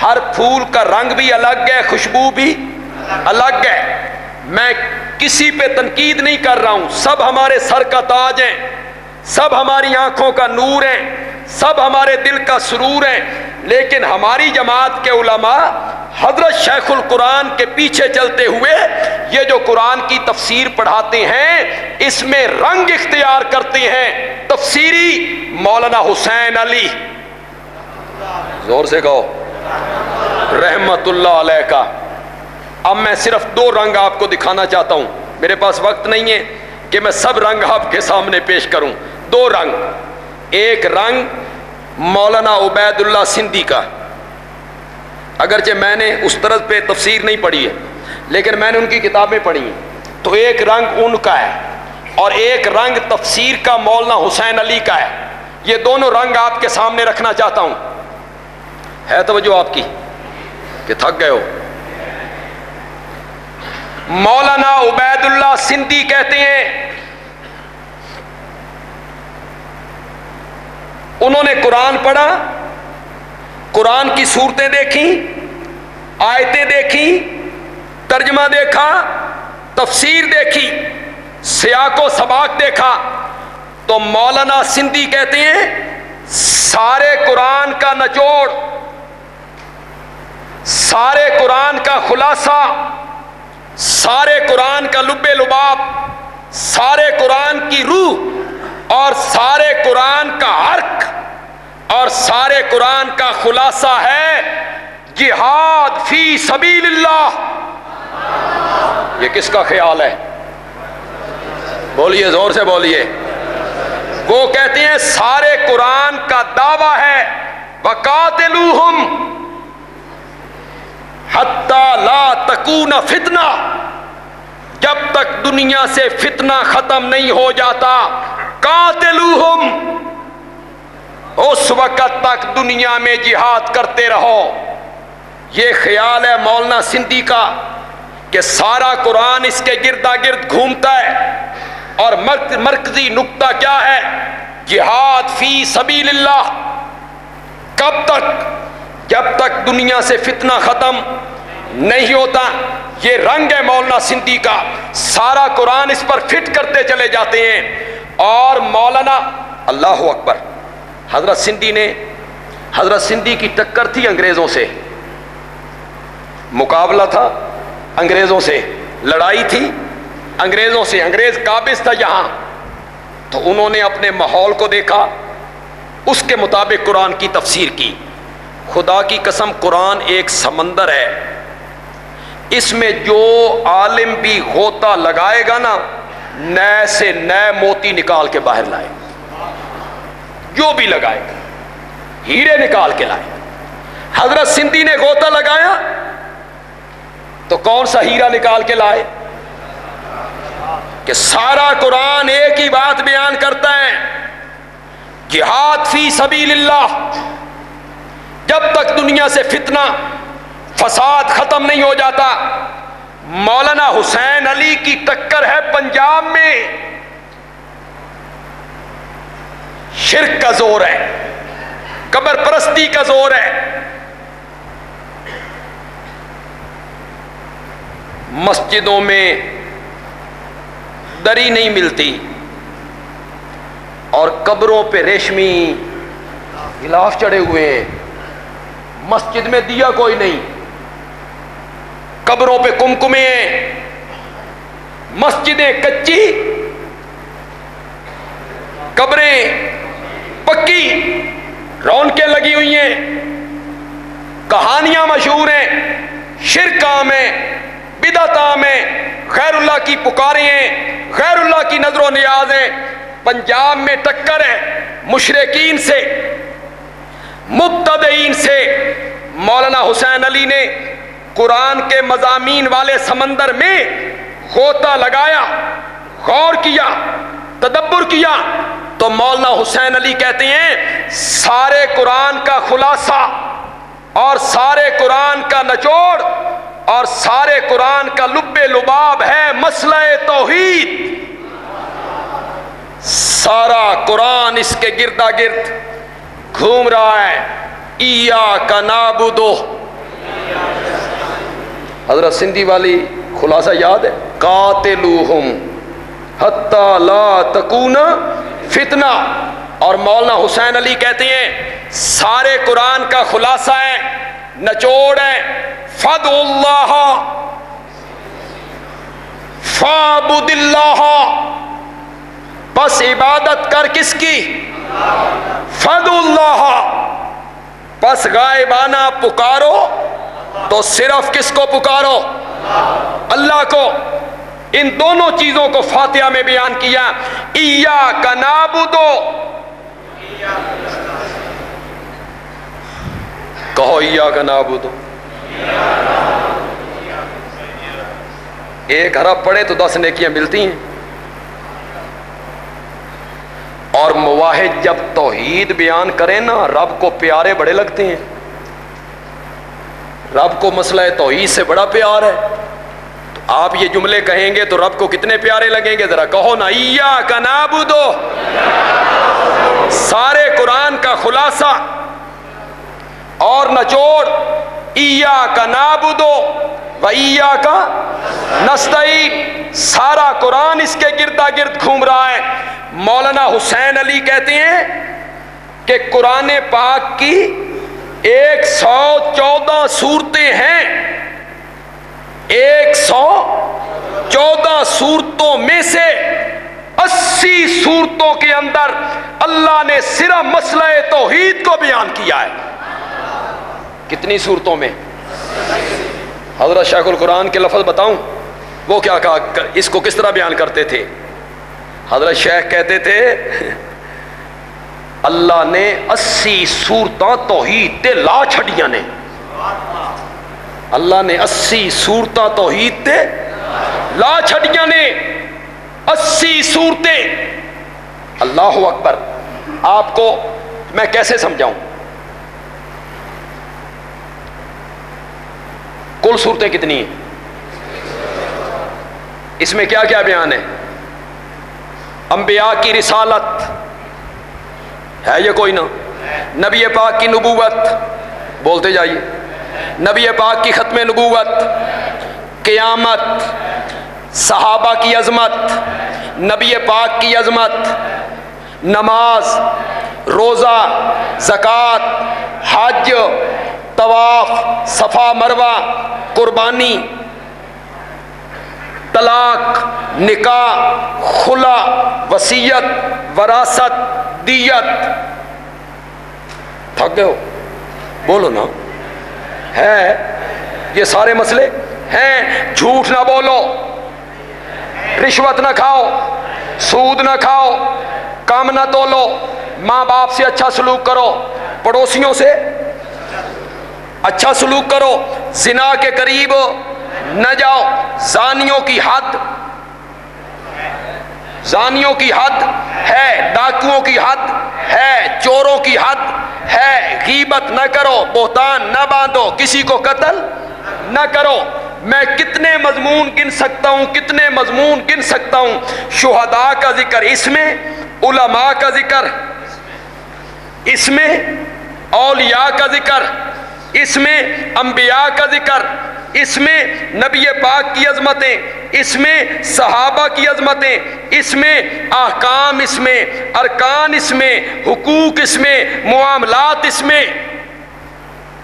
ہر پھول کا رنگ بھی الگ ہے، خوشبو بھی الگ ہے۔ میں کسی پہ تنقید نہیں کر رہا ہوں، سب ہمارے سر کا تاج ہیں، سب ہماری آنکھوں کا نور ہیں، سب ہمارے دل کا سرور ہیں، لیکن ہماری جماعت کے علماء حضرت شیخ القرآن کے پیچھے چلتے ہوئے یہ جو قرآن کی تفسیر پڑھاتے ہیں اس میں رنگ اختیار کرتے ہیں تفسیری مولانا حسین علی، زور سے کہو رحمت اللہ علیہ کا۔ اب میں صرف 2 رنگ آپ کو دکھانا چاہتا ہوں، میرے پاس وقت نہیں ہے کہ میں سب رنگ آپ کے سامنے پیش کروں۔ 2 رنگ، ایک رنگ مولانا عبید اللہ سندھی کا، اگرچہ میں نے اس طرز پہ تفسیر نہیں پڑھی ہے لیکن میں نے ان کی کتابیں پڑھی ہیں، تو ایک رنگ ان کا ہے اور ایک رنگ تفسیر کا مولانا حسین علی کا ہے۔ یہ دونوں رنگ آپ کے سامنے رکھنا چاہتا ہوں، ہے توجہ آپ کی کہ تھک گئے ہو؟ مولانا عبید اللہ سندھی کہتے ہیں انہوں نے قرآن پڑھا، قرآن کی صورتیں دیکھیں، آیتیں دیکھیں، ترجمہ دیکھا، تفسیر دیکھی، سیاق و سباق دیکھا، تو مولانا سندھی کہتے ہیں سارے قرآن کا نچوڑ، سارے قرآن کا خلاصہ، سارے قرآن کا لب لباب، سارے قرآن کی روح اور سارے قرآن کا عرق اور سارے قرآن کا خلاصہ ہے جہاد فی سبیل اللہ۔ یہ کس کا خیال ہے؟ بولیے، زور سے بولیے۔ وہ کہتے ہیں سارے قرآن کا دعویٰ ہے وَقَاتِلُوهُمْ حَتَّى لَا تَكُونَ فِتْنَةٌ، جب تک دنیا سے فتنہ ختم نہیں ہو جاتا، قاتلوہم، اس وقت تک دنیا میں جہاد کرتے رہو۔ یہ خیال ہے مولانا سندھی کا کہ سارا قرآن اس کے گردا گرد گھومتا ہے اور مرکزی نقطہ کیا ہے؟ جہاد فی سبیل اللہ۔ کب تک؟ جب تک دنیا سے فتنہ ختم نہیں ہوتا۔ یہ رنگ ہے مولانا سندھی کا، سارا قرآن اس پر فٹ کرتے چلے جاتے ہیں۔ اور مولانا اللہ اکبر، حضرت سندھی کی ٹکر تھی انگریزوں سے، مقابلہ تھا انگریزوں سے، لڑائی تھی انگریزوں سے، انگریز قابض تھا یہاں، تو انہوں نے اپنے ماحول کو دیکھا، اس کے مطابق قرآن کی تفسیر کی۔ خدا کی قسم قرآن ایک سمندر ہے، اس میں جو عالم بھی غوطہ لگائے گا نا نئے سے نئے موتی نکال کے باہر لائے گا، جو بھی لگائے گا ہیرے نکال کے لائے گا۔ حضرت سندھی نے غوطہ لگایا تو کون سا ہیرا نکال کے لائے کہ سارا قرآن ایک ہی بات بیان کرتا ہے، جہاد فی سبیل اللہ، جب تک دنیا سے فتنہ فساد ختم نہیں ہو جاتا۔ مولانا حسین علی کی ٹکر ہے پنجاب میں، شرک کا زور ہے، قبر پرستی کا زور ہے، مسجدوں میں دری نہیں ملتی اور قبروں پہ ریشمی غلاف چڑھے ہوئے ہیں، مسجد میں دیا کوئی نہیں، قبروں پہ کمکمے ہیں، مسجدیں کچی قبریں پکی، رونقیں لگی ہوئی ہیں، کہانیاں مشہور ہیں، شرک عام ہے، بدعت عام ہے، غیر اللہ کی پکاریں ہیں، غیر اللہ کی نظر و نیاز ہیں۔ پنجاب میں ٹکر ہے مشرکین سے، مبتدعین سے۔ مولانا حسین علی نے قرآن کے مضامین والے سمندر میں غوطہ لگایا، غور کیا، تدبر کیا، تو مولانا حسین علی کہتے ہیں سارے قرآن کا خلاصہ اور سارے قرآن کا نچوڑ اور سارے قرآن کا لب لباب ہے مسئلہ توحید۔ سارا قرآن اس کے گردا گرد گھوم رہا ہے، ایاک نعبد۔ حضرت سندھی والی خلاصہ یاد ہے، قاتلوہم حتی لا تکون فتنہ۔ اور مولانا حسین علی کہتے ہیں سارے قرآن کا خلاصہ ہے، نچوڑ ہے، فدع اللہ فعبد اللہ، بس عبادت کر کس کی؟ فدع اللہ، بس غائبانہ پکارو تو صرف کس کو پکارو؟ اللہ کو۔ ان دونوں چیزوں کو فاتحہ میں بیان کیا، ایاک نعبد، کہو ایاک نعبد۔ ایک حرف پڑھے تو 10 نیکیاں ملتی ہیں۔ اور مواحد جب توحید بیان کریں نا، رب کو پیارے بڑے لگتے ہیں، رب کو مسئلہ توحید سے بڑا پیار ہے۔ تو آپ یہ جملے کہیں گے تو رب کو کتنے پیارے لگیں گے، ذرا کہو نا، ایاک نعبد، سارے قرآن کا خلاصہ اور نچوڑ، ایاک نعبد و ایاک نستعین، سارا قرآن اس کے گردا گرد گھوم رہا ہے۔ مولانا حسین علی کہتے ہیں کہ قرآن پاک کی 114 صورتیں ہیں، 114 صورتوں میں سے 80 صورتوں کے اندر اللہ نے صرف مسئلہ توحید کو بیان کیا ہے۔ کتنی صورتوں میں؟ حضرت شیخ القرآن کے لفظ بتاؤں وہ کیا کہا، اس کو کس طرح بیان کرتے تھے؟ حضرت شیخ کہتے تھے اللہ نے 80 صورتاں توحید تے لا چھڑیاں نے، اللہ نے 80 صورتاں توحید تے لا چھڑیاں نے، 80 صورتیں۔ اللہ اکبر۔ آپ کو میں کیسے سمجھاؤں؟ کل صورتیں کتنی ہیں؟ اس میں کیا کیا بیان ہے؟ انبیاء کی رسالت ہے یہ کوئی نہ، نبی پاک کی نبوت، بولتے جائیے، نبی پاک کی ختم نبوت، قیامت، صحابہ کی عظمت، نبی پاک کی عظمت، نماز، روزہ، زکوٰۃ، حج، طواف، صفا مروہ، قربانی، طلاق، نکاح، خلا، وصیت، وراثت، دیت۔ تھک گئے ہو؟ بولو نا، ہے یہ سارے مسئلے ہیں۔ جھوٹ نہ بولو، رشوت نہ کھاؤ، سود نہ کھاؤ، کام نہ تولو، ماں باپ سے اچھا سلوک کرو، پڑوسیوں سے اچھا سلوک کرو، زنا کے قریب نہ جاؤ، زانیوں کی حد ہے، ڈاکوؤں کی حد ہے، چوروں کی حد ہے، غیبت نہ کرو، بہتان نہ باندھو، کسی کو قتل نہ کرو۔ میں کتنے مضمون گن سکتا ہوں، شہداء کا ذکر اس میں، علماء کا ذکر اس میں، اولیاء کا ذکر اس میں، انبیاء کا ذکر اس میں، نبی پاک کی عظمتیں اس میں، صحابہ کی عظمتیں اس میں، احکام اس میں، ارکان اس میں، حقوق اس میں، معاملات اس میں،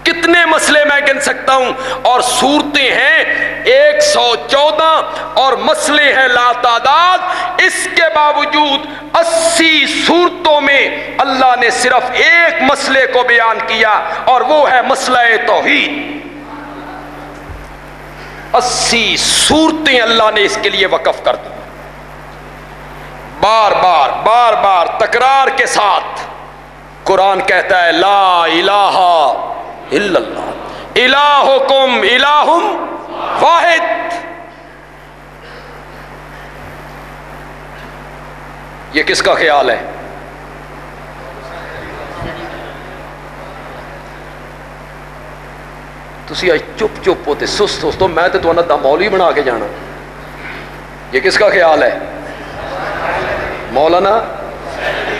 کتنے مسئلے میں گن سکتا ہوں، اور صورتیں ہیں 114 اور مسئلے ہیں لاتعداد۔ اس کے باوجود 80 صورتوں میں اللہ نے صرف ایک مسئلے کو بیان کیا، اور وہ ہے مسئلہ توحید۔ 80 صورتیں اللہ نے اس کے لیے وقف کر دی، بار بار تکرار کے ساتھ۔ قرآن کہتا ہے لا الہ الا اللہ، الہکم الہ واحد۔ یہ کس کا خیال ہے؟ تسی آج چپ ہوتے سست تو میں تو دا مولوی بنا کے جانا۔ یہ کس کا خیال ہے؟ مولانا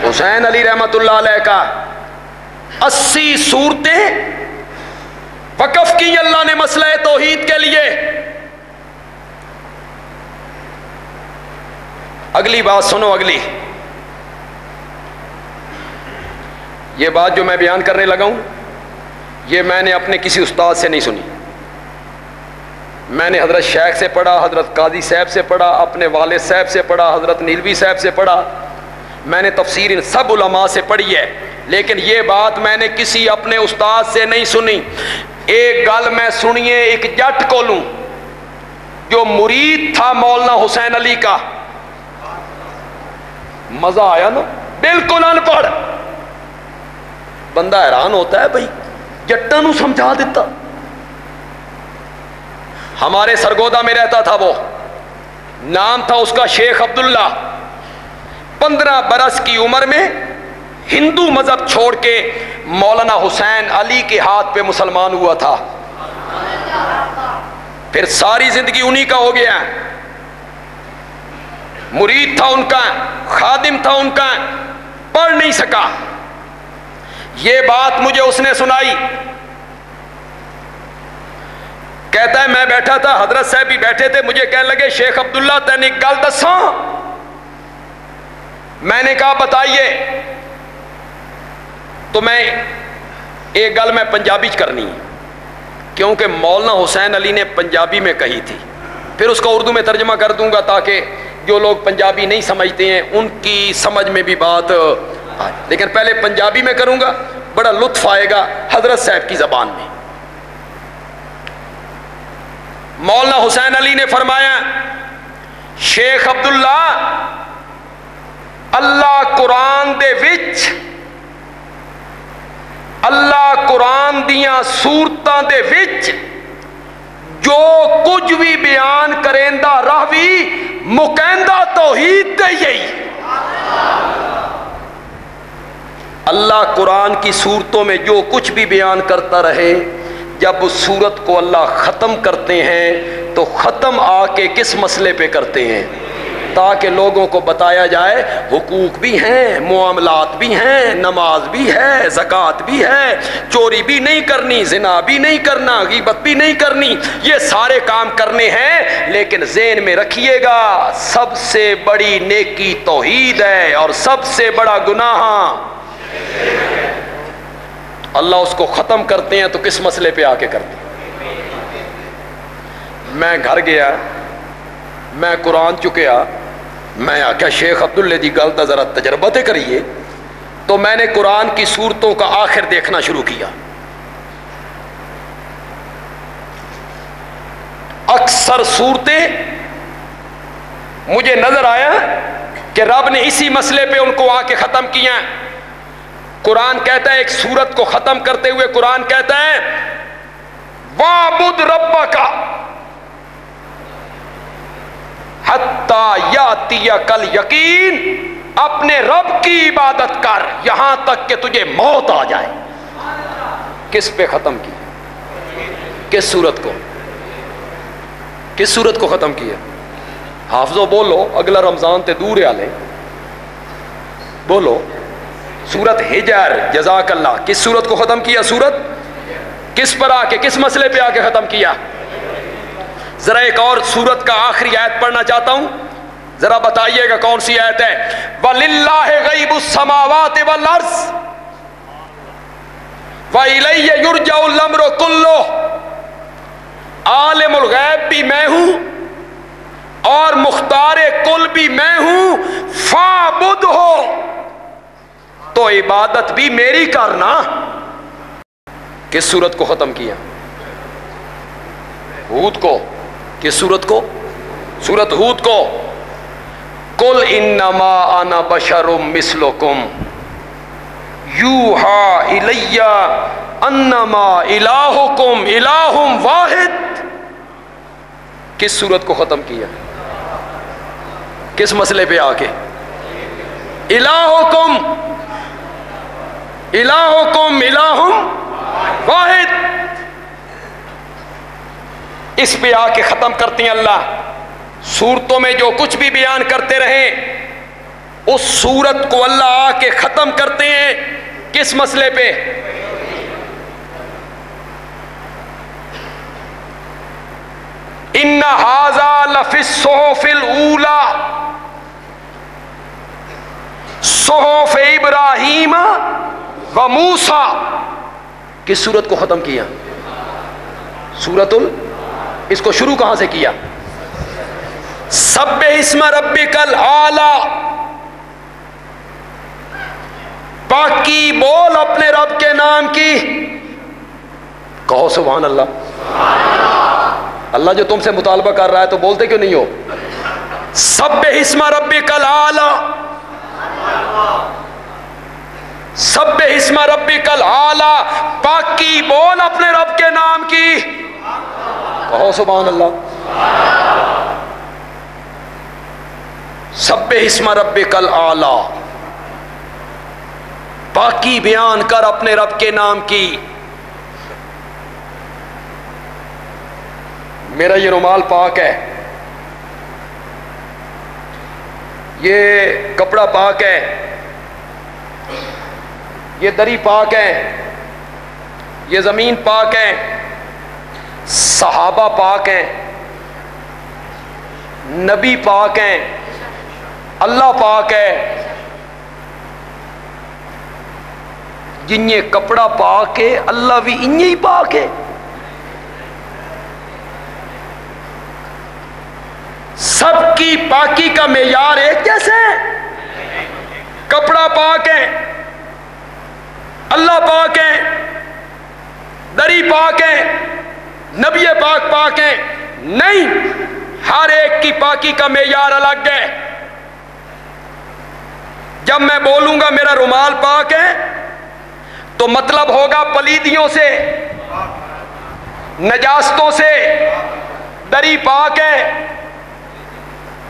حسین علی رحمت اللہ علیہ کا۔ 80 صورتیں وقف کی اللہ نے مسئلہ توحید کے لیے۔ اگلی بات سنو، اگلی یہ بات جو میں بیان کرنے لگا ہوں، یہ میں نے اپنے کسی استاد سے نہیں سنی، میں نے حضرت شیخ سے پڑھا، حضرت قاضی صاحب سے پڑھا، اپنے والد صاحب سے پڑھا، حضرت نیلوی صاحب سے پڑھا، میں نے تفسیر ان سب علماء سے پڑھی ہے، لیکن یہ بات میں نے کسی اپنے استاد سے نہیں سنی۔ ایک گل میں سنیے، ایک جٹ کو لوں جو مرید تھا مولانا حسین علی کا، مزہ آیا نا، بالکل ان پڑھ، بندہ حیران ہوتا ہے بھائی جٹاں نو سمجھا دیتا۔ ہمارے سرگودا میں رہتا تھا، وہ نام تھا اس کا شیخ عبداللہ۔ 15 برس کی عمر میں ہندو مذہب چھوڑ کے مولانا حسین علی کے ہاتھ پہ مسلمان ہوا تھا، پھر ساری زندگی انہی کا ہو گیا، مرید تھا ان کا، خادم تھا ان کا، پڑھ نہیں سکا۔ یہ بات مجھے اس نے سنائی، کہتا ہے میں بیٹھا تھا، حضرت صاحب بھی بیٹھے تھے، مجھے کہنے لگے شیخ عبداللہ تین ایک گل دساں۔ میں نے کہا بتائیے، تو میں ایک گل میں پنجابی کرنی ہے کیونکہ مولانا حسین علی نے پنجابی میں کہی تھی، پھر اس کو اردو میں ترجمہ کر دوں گا تاکہ جو لوگ پنجابی نہیں سمجھتے ہیں ان کی سمجھ میں بھی بات آئے، لیکن پہلے پنجابی میں کروں گا، بڑا لطف آئے گا حضرت صاحب کی زبان میں۔ مولانا حسین علی نے فرمایا شیخ عبداللہ، اللہ قرآن دے وچ، اللہ قرآن دیاں سورتاں دے وچ جو کچھ بھی بیان کریندا راوی مکیندہ توحید دے یہی۔ اللہ قرآن کی صورتوں میں جو کچھ بھی بیان کرتا رہے، جب اس صورت کو اللہ ختم کرتے ہیں تو ختم آ کے کس مسئلے پہ کرتے ہیں؟ تاکہ لوگوں کو بتایا جائے حقوق بھی ہیں، معاملات بھی ہیں، نماز بھی ہے، زکوٰۃ بھی ہے، چوری بھی نہیں کرنی، زنا بھی نہیں کرنا، غیبت بھی نہیں کرنی، یہ سارے کام کرنے ہیں، لیکن ذہن میں رکھیے گا سب سے بڑی نیکی توحید ہے اور سب سے بڑا گناہ اللہ اس کو ختم کرتے ہیں تو کس مسئلے پہ آ کے کرتے ہیں؟ میں گھر گیا، میں قرآن چکیا، میں آکھا شیخ عبداللہ دی گل دا ذرا تجربہ تے کریے، تو میں نے قرآن کی سورتوں کا آخر دیکھنا شروع کیا۔ اکثر صورتیں مجھے نظر آیا کہ رب نے اسی مسئلے پہ ان کو آ کے ختم کیا۔ قرآن کہتا ہے ایک سورت کو ختم کرتے ہوئے قرآن کہتا ہے وَاعْبُدْ رَبَّكَ حَتَّى يَأْتِيَكَ الْيَقِينُ، اپنے رب کی عبادت کر یہاں تک کہ تجھے موت آ جائے۔ کس پہ ختم کی؟ کس صورت کو؟ کس صورت کو ختم کیا؟ حافظو بولو، اگلا رمضان تے دور آلے بولو۔ سورت ہجر، جزاک اللہ۔ کس صورت کو ختم کیا؟ سورت کس پر آ کے، کس مسئلے پہ آ کے ختم کیا؟ ذرا ایک اور سورت کا آخری آیت پڑھنا چاہتا ہوں، ذرا بتائیے گا کون سی آیت ہے؟ وَلِلَّهِ غَيْبُ السَّمَاوَاتِ وَالْأَرْضِ وَإِلَيَّ يُرْجَعُ الْأَمْرُ كُلُّهُ، عالم الغیب بھی میں ہوں اور مختار کل بھی میں ہوں، فَاعْبُدْهُ، تو عبادت بھی میری کرنا۔ کس صورت کو ختم کیا؟ ہود کو۔ کس صورت کو؟ سورت ہود کو۔ قُلْ إِنَّمَا أَنَا بَشَرٌ مِثْلُكُمْ يُوحَىٰ إِلَيَّ أَنَّمَا إِلَٰهُكُمْ إِلَٰهٌ وَاحِدٌ۔ کس صورت کو ختم کیا؟ کس مسئلے پہ آ کے؟ إِلَٰهُكُمْ إِلَٰهٌ واحد، اس پہ آ کے ختم کرتی ہیں اللہ۔ صورتوں میں جو کچھ بھی بیان کرتے رہیں اس صورت کو اللہ آ کے ختم کرتے ہیں کس مسئلے پہ؟ إِنَّ هَٰذَا لَفِي الصُّحُفِ الْأُولَىٰ صُحُفِ إِبْرَاهِيمَ وَمُوسَىٰ۔ کس صورت کو ختم کیا؟ اس کو شروع کہاں سے کیا؟ سبح اسم ربک الاعلی، پاکی بول اپنے رب کے نام کی۔ کہو سبحان اللہ۔ اللہ جو تم سے مطالبہ کر رہا ہے تو بولتے کیوں نہیں ہو؟ سبح اسم ربک الاعلی، سبح اسم ربک الاعلی، پاکی بول اپنے رب کے نام کی۔ کہو سبحان اللہ۔ سبح اسم ربک الاعلی، پاکی بیان کر اپنے رب کے نام کی۔ میرا یہ رومال پاک ہے، یہ کپڑا پاک ہے، یہ دری پاک ہے، یہ زمین پاک ہے، صحابہ پاک ہیں، نبی پاک ہیں، اللہ پاک ہے۔ جن یہ کپڑا پاک ہے اللہ بھی انہیں ہی پاک ہے۔ سب کی پاکی کا معیار ایک جیسا ہے؟ کپڑا پاک ہے، اللہ پاک ہے، دری پاک ہے، نبی پاک پاک ہے؟ نہیں، ہر ایک کی پاکی کا معیار الگ ہے۔ جب میں بولوں گا میرا رومال پاک ہے تو مطلب ہوگا پلیدیوں سے، نجاستوں سے۔ دری پاک ہے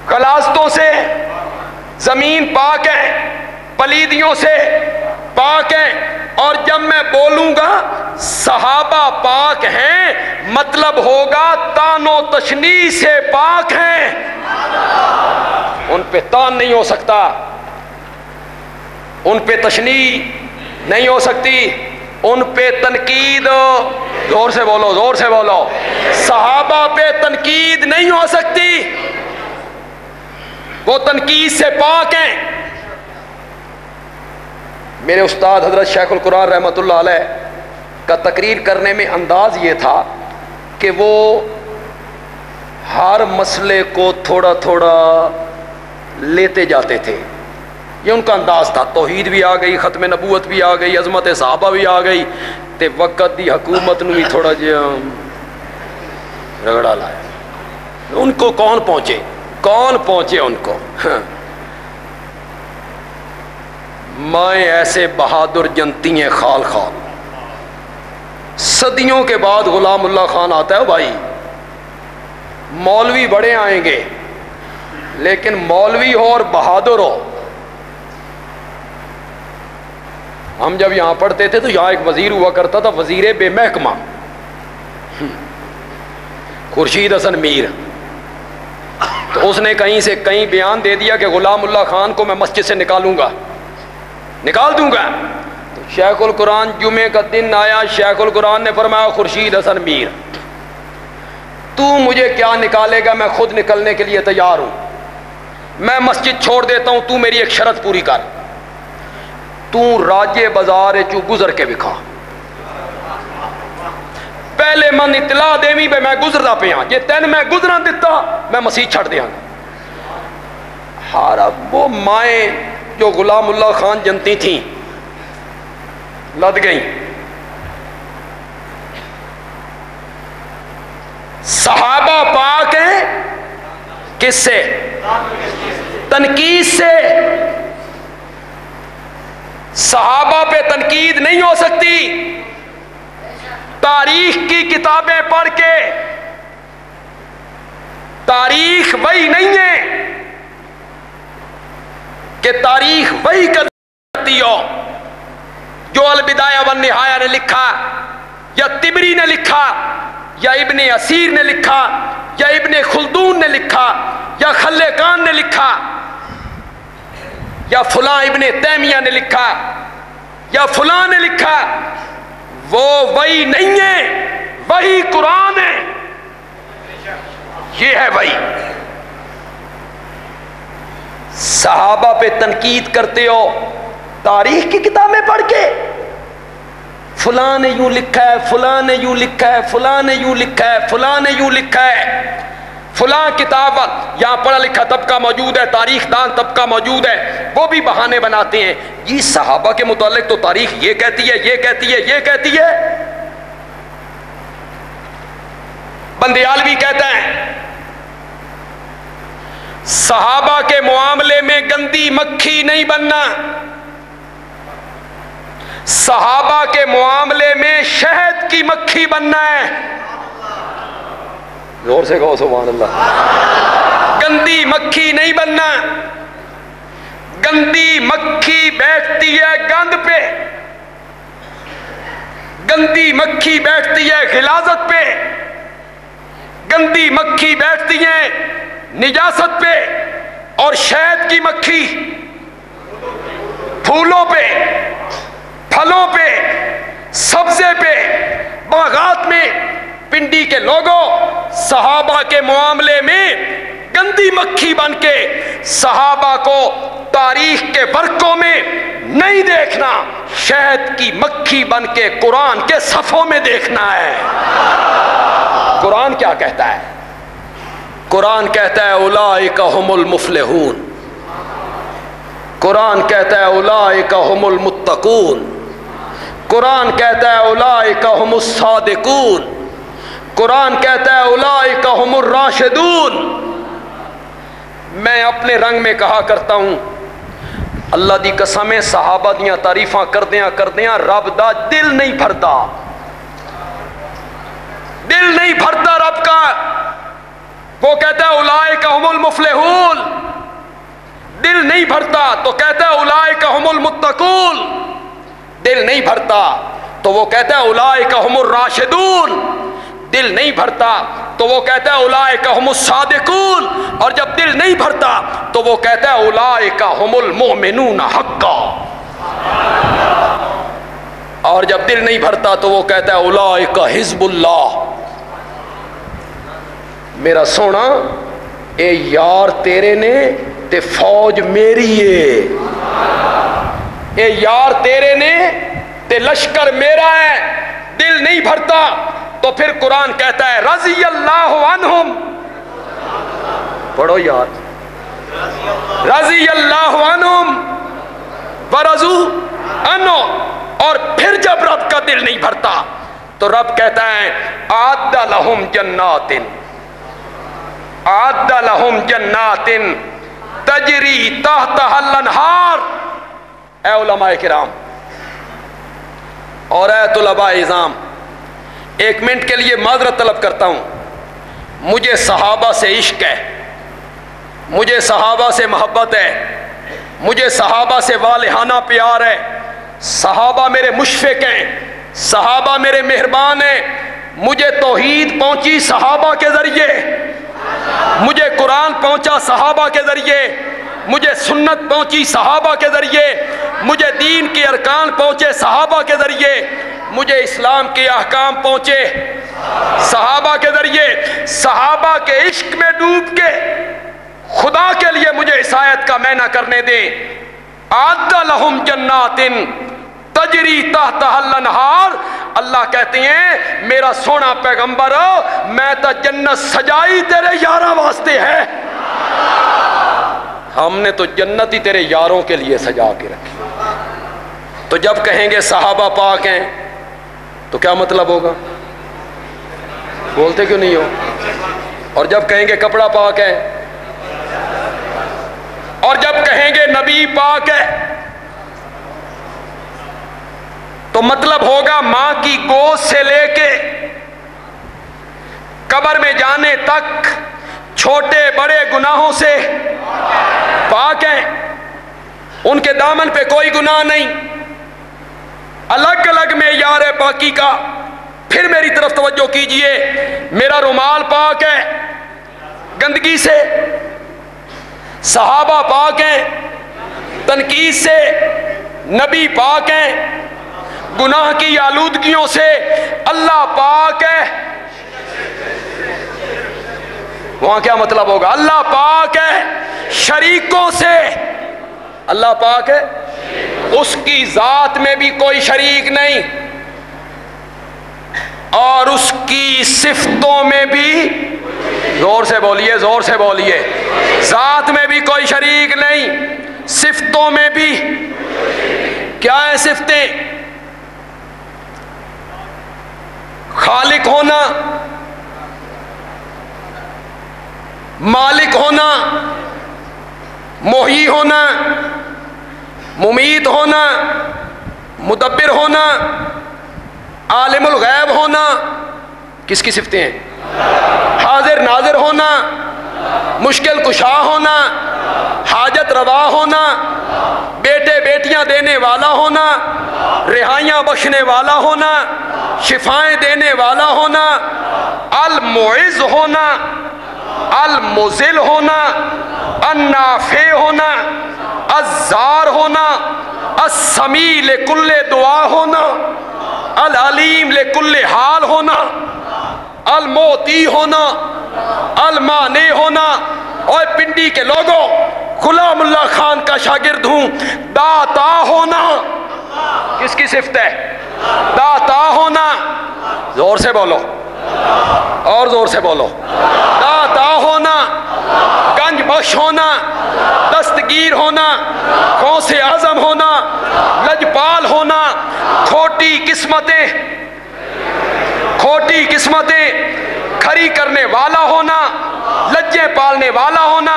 غلاظتوں سے، زمین پاک ہے پلیدیوں سے پاک ہے۔ اور جب میں بولوں گا صحابہ پاک ہیں مطلب ہوگا تان و تشنیع سے پاک ہیں، ان پہ تان نہیں ہو سکتا، ان پہ تشنیع نہیں ہو سکتی، ان پہ تنقید، زور سے بولو زور سے بولو، صحابہ پہ تنقید نہیں ہو سکتی، وہ تنقید سے پاک ہیں۔ میرے استاد حضرت شیخ القرآن رحمۃ اللہ علیہ کا تقریر کرنے میں انداز یہ تھا کہ وہ ہر مسئلے کو تھوڑا تھوڑا لیتے جاتے تھے، یہ ان کا انداز تھا۔ توحید بھی آ گئی، ختم نبوت بھی آ گئی، عظمت صحابہ بھی آ گئی، تے وقت دی حکومت نو بھی تھوڑا رگڑا لایا۔ ان کو کون پہنچے ان کو؟ مائیں ایسے بہادر جنتی ہیں خال خال، صدیوں کے بعد غلام اللہ خان آتا ہے بھائی، مولوی بڑے آئیں گے، لیکن مولوی ہو اور بہادر ہو. ہم جب یہاں پڑھتے تھے تو یہاں ایک وزیر ہوا کرتا تھا، وزیر بے محکمہ، خورشید حسن میر. تو اس نے کہیں سے کہیں بیان دے دیا کہ غلام اللہ خان کو میں مسجد سے نکال دوں گا. تو شیخ القرآن جمعے کا دن آیا، شیخ القرآن نے فرمایا خورشید حسن میر تو مجھے کیا نکالے گا، میں خود نکلنے کے لیے تیار ہوں، میں مسجد چھوڑ دیتا ہوں، تو میری ایک شرط پوری کر، تو راجے بازار چو گزر کے بکھا، پہلے من اطلاع دیوی پہ میں گزردا پہ ہاں، جے تین میں گزران دیتا میں مسیح چھڑ دیاں. ہارا وہ مائیں جو غلام اللہ خان جنتی تھیں لد گئیں. صحابہ پاک ہیں کس سے؟ تنقید سے. صحابہ پہ تنقید نہیں ہو سکتی. تاریخ کی کتابیں پڑھ کے، تاریخ وہی نہیں ہے کہ تاریخ وہی کرتی ہو جو البدایہ والنہایہ نے لکھا، یا طبری نے لکھا، یا ابن اسیر نے لکھا، یا ابن خلدون نے لکھا، یا خلقان نے لکھا، یا فلاں ابن تیمیہ نے لکھا، یا فلاں نے لکھا. وہ وہی نہیں ہے، وہی قرآن ہے. یہ ہے وہی. صحابہ پہ تنقید کرتے ہو تاریخ کی کتابیں پڑھ کے، فلاں نے یوں لکھا ہے، فلاں نے یوں لکھا ہے، فلاں نے یوں لکھا ہے، فلاں نے یوں لکھا ہے، فلاں کتاب یہاں پڑھا لکھا طبقہ موجود ہے، تاریخ دان طبقہ موجود ہے، وہ بھی بہانے بناتے ہیں. یہ صحابہ کے متعلق تو تاریخ یہ کہتی ہے، یہ کہتی ہے، یہ کہتی ہے. بندیالوی کہتا ہے صحابہ کے معاملے میں گندی مکھی نہیں بننا، صحابہ کے معاملے میں شہد کی مکھی بننا ہے. زور سے کہو سبحان اللہ. گندی مکھی نہیں بننا. گندی مکھی بیٹھتی ہے گند پہ، گندی مکھی بیٹھتی ہے غلاظت پہ، گندی مکھی بیٹھتی ہے نجاست پہ، اور شہد کی مکھی پھولوں پہ، پھلوں پہ، سبزے پہ، باغات میں. پنڈی کے لوگوں صحابہ کے معاملے میں گندی مکھی بن کے صحابہ کو تاریخ کے ورقوں میں نہیں دیکھنا، شہد کی مکھی بن کے قرآن کے صفوں میں دیکھنا ہے. قرآن کیا کہتا ہے؟ قرآن کہتا ہے اولئک هم المفلحون. قرآن کہتا ہے اولئک هم المتقون. قرآن کہتا ہے اولئک هم الصادقون. قرآن کہتا ہے اولئک هم الراشدون. میں اپنے رنگ میں کہا کرتا ہوں اللہ دی قسم صحابہ دیاں تعریفاں کردیاں رب دا دل نہیں بھرتا، دل نہیں بھرتا رب کا. وہ کہتا ہے اولئک هم المفلحون، دل نہیں بھرتا تو کہتا ہے اولئک هم المتقون. دل نہیں بھرتا تو وہ کہتا ہے اولئک هم الراشدون. دل نہیں بھرتا تو وہ کہتا ہے اولئک هم الصادقون. اور جب دل نہیں بھرتا تو وہ کہتا ہے اولئک هم المؤمنون حقا. اور جب دل نہیں بھرتا تو وہ کہتا ہے اولئک حزب اللہ. میرا سونا اے یار تیرے نے تے فوج میری ہے، اے یار تیرے نے تے لشکر میرا ہے. دل نہیں بھرتا تو پھر قرآن کہتا ہے رضی اللہ عنہم. پڑھو یار، رضی اللہ عنہم ورضوا عنہ. اور پھر جب رب کا دل نہیں بھرتا تو رب کہتا ہے اعد لہم جنات، اعد لہم جنات تجری تحتها الانہار. اے علماء کرام اور اے طلباء اعظام، ایک منٹ کے لیے معذرت طلب کرتا ہوں. مجھے صحابہ سے عشق ہے، مجھے صحابہ سے محبت ہے، مجھے صحابہ سے والہانہ پیار ہے. صحابہ میرے مشفق ہیں، صحابہ میرے مہربان ہیں. مجھے توحید پہنچی صحابہ کے ذریعے، مجھے قرآن پہنچا صحابہ کے ذریعے، مجھے سنت پہنچی صحابہ کے ذریعے، مجھے دین کے ارکان پہنچے صحابہ کے ذریعے، مجھے اسلام کے احکام پہنچے صحابہ کے ذریعے. صحابہ کے عشق میں ڈوب کے خدا کے لیے مجھے اس آیت کا معنی کرنے دیں. اعد لہم جنات تجری تحتہا الانہار. اللہ کہتے ہیں میرا سونا پیغمبر میں تو جنت سجائی تیرے یاراں واسطے ہے. ہم نے تو جنت ہی تیرے یاروں کے لیے سجا کے رکھی. تو جب کہیں گے صحابہ پاک ہیں تو کیا مطلب ہوگا؟ بولتے کیوں نہیں ہو؟ اور جب کہیں گے کپڑا پاک ہے، اور جب کہیں گے نبی پاک ہے، تو مطلب ہوگا ماں کی گود سے لے کے قبر میں جانے تک چھوٹے بڑے گناہوں سے پاک ہیں، ان کے دامن پہ کوئی گناہ نہیں. الگ الگ معیار ہے پاکی کا. پھر میری طرف توجہ کیجئے، میرا رومال پاک ہے گندگی سے، صحابہ پاک ہیں تنقید سے، نبی پاک ہیں گناہ کی آلودگیوں سے، اللہ پاک ہے. وہاں کیا مطلب ہوگا؟ اللہ پاک ہے شریکوں سے. اللہ پاک ہے، اس کی ذات میں بھی کوئی شریک نہیں، اور اس کی صفتوں میں بھی، زور سے بولیے زور سے بولیے، ذات میں بھی کوئی شریک نہیں، صفتوں میں بھی. کیا ہے صفتیں؟ خالق ہونا، مالک ہونا، محیی ہونا، ممیت ہونا، مدبر ہونا، عالم الغیب ہونا. کس کی صفتیں ہیں؟ حاضر ناظر ہونا، مشکل کشا ہونا، حاجت روا ہونا، بیٹے بیٹیاں دینے والا ہونا، رہائیاں بخشنے والا ہونا، شفائیں دینے والا ہونا، المعز ہونا، المذل ہونا، النافع ہونا، الزار ہونا، السمیع لکل دعا ہونا، العلیم لکل حال ہونا، المعطی ہونا، المانع ہونا. اور پنڈی کے لوگوں، غلام اللہ خان کا شاگرد ہوں. داتا ہونا کس کی صفت ہے؟ داتا ہونا. زور سے بولو اور زور سے بولو. داتا ہونا، گنج بخش ہونا، دستگیر ہونا، غوث اعظم ہونا، لجپال ہونا، کھوٹی قسمتیں کھری کرنے والا ہونا، لجیں پالنے والا ہونا،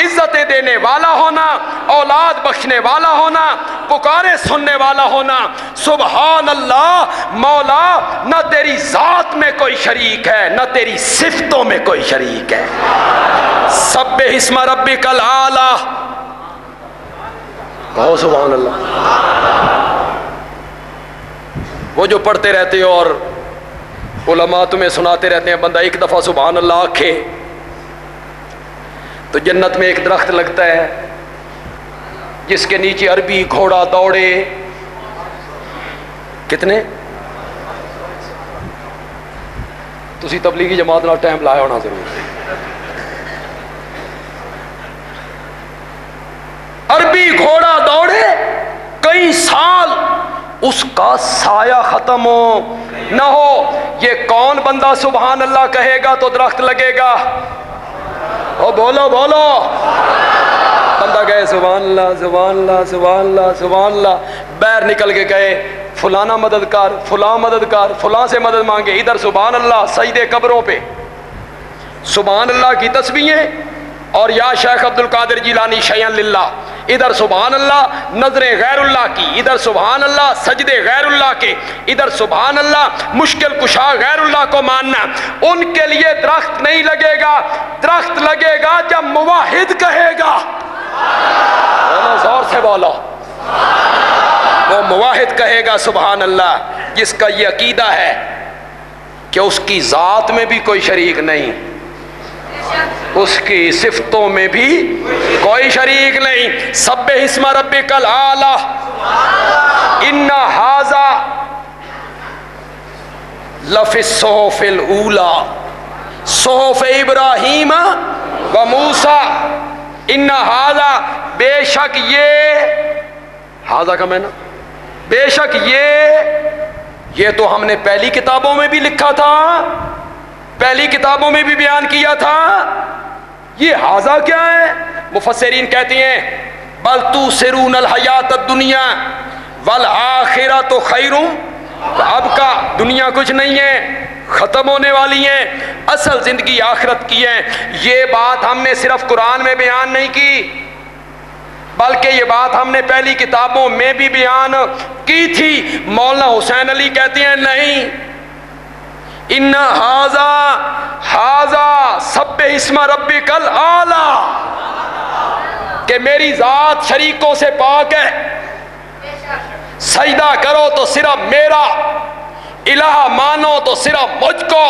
عزتیں دینے والا ہونا، اولاد بخشنے والا ہونا، پکارے سننے والا ہونا. سبحان اللہ مولا، نہ تیری ذات میں کوئی شریک ہے، نہ تیری صفتوں میں کوئی شریک ہے. سبح اسم ربک الاعلی. کہو سبحان اللہ. وہ جو پڑھتے رہتے ہو اور علماء تمہیں سناتے رہتے ہیں، بندہ ایک دفعہ سبحان اللہ آکھے تو جنت میں ایک درخت لگتا ہے جس کے نیچے عربی گھوڑا دوڑے. کتنے؟ تسی تبلیغی جماعت نال ٹائم لایا ہونا ضرور. عربی گھوڑا دوڑے کئی سال، اس کا سایہ ختم ہو نہ ہو. یہ کون بندہ سبحان اللہ کہے گا تو درخت لگے گا؟ او بولو بولو. بندہ کہے سبحان اللہ سبحان اللہ سبحان اللہ سبحان اللہ، باہر نکل کے کہے فلانا مددگار، فلاں مددگار، فلاں سے مدد مانگے، ادھر سبحان اللہ سجدے قبروں پہ، سبحان اللہ کی تسبیحیں، اور یا شیخ عبد القادر جیلانی شیئن للہ، ادھر سبحان اللہ نظریں غیر اللہ کی، ادھر سبحان اللہ سجدے غیر اللہ کے، ادھر سبحان اللہ مشکل کشا غیر اللہ کو ماننا۔ ان کے لیے درخت نہیں لگے گا، درخت لگے گا جب موحد کہے گا۔ بولو زور سے بولو، وہ موحد کہے گا سبحان اللہ، جس کا یہ عقیدہ ہے کہ اس کی ذات میں بھی کوئی شریک نہیں، اس کی صفتوں میں بھی کوئی شریک نہیں۔ سبح اسم ربک الاعلی ان ھذا لفی الصحف الاولی صحف ابراہیم و موسیٰ۔ ان ھذا بے شک یہ، ھذا کا معنی بے شک یہ تو ہم نے پہلی کتابوں میں بھی لکھا تھا، پہلی کتابوں میں بھی بیان کیا تھا۔ یہ ھذا کیا ہے؟ مفسرین کہتے ہیں بل توثرون الحیات الدنیا والآخرۃ خیر، اب کا دنیا کچھ نہیں ہے، ختم ہونے والی ہیں، اصل زندگی آخرت کی ہے۔ یہ بات ہم نے صرف قرآن میں بیان نہیں کی، بلکہ یہ بات ہم نے پہلی کتابوں میں بھی بیان کی تھی۔ مولانا حسین علی کہتے ہیں نہیں، ان ھذا سبح اسم ربک الاعلی، کہ میری ذات شریکوں سے پاک ہے، سجدہ کرو تو صرف میرا، الہ مانو تو صرف مجھ کو،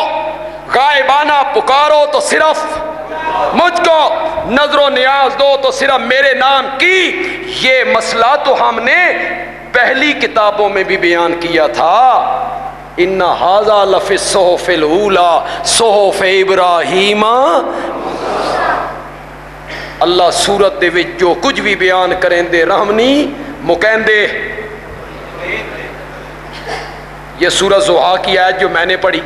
غائبانہ پکارو تو صرف مجھ کو، نظر و نیاز دو تو صرف میرے نام کی۔ یہ مسئلہ تو ہم نے پہلی کتابوں میں بھی بیان کیا تھا۔ ان ھذا لفی الصحف الاولی صحف ابراہیم۔ اللہ سورت دے وچ جو کچھ بھی بیان کریں دے رحمنی مکیندے۔ یہ سورہ ضحیٰ کی آیت جو میں نے پڑھی،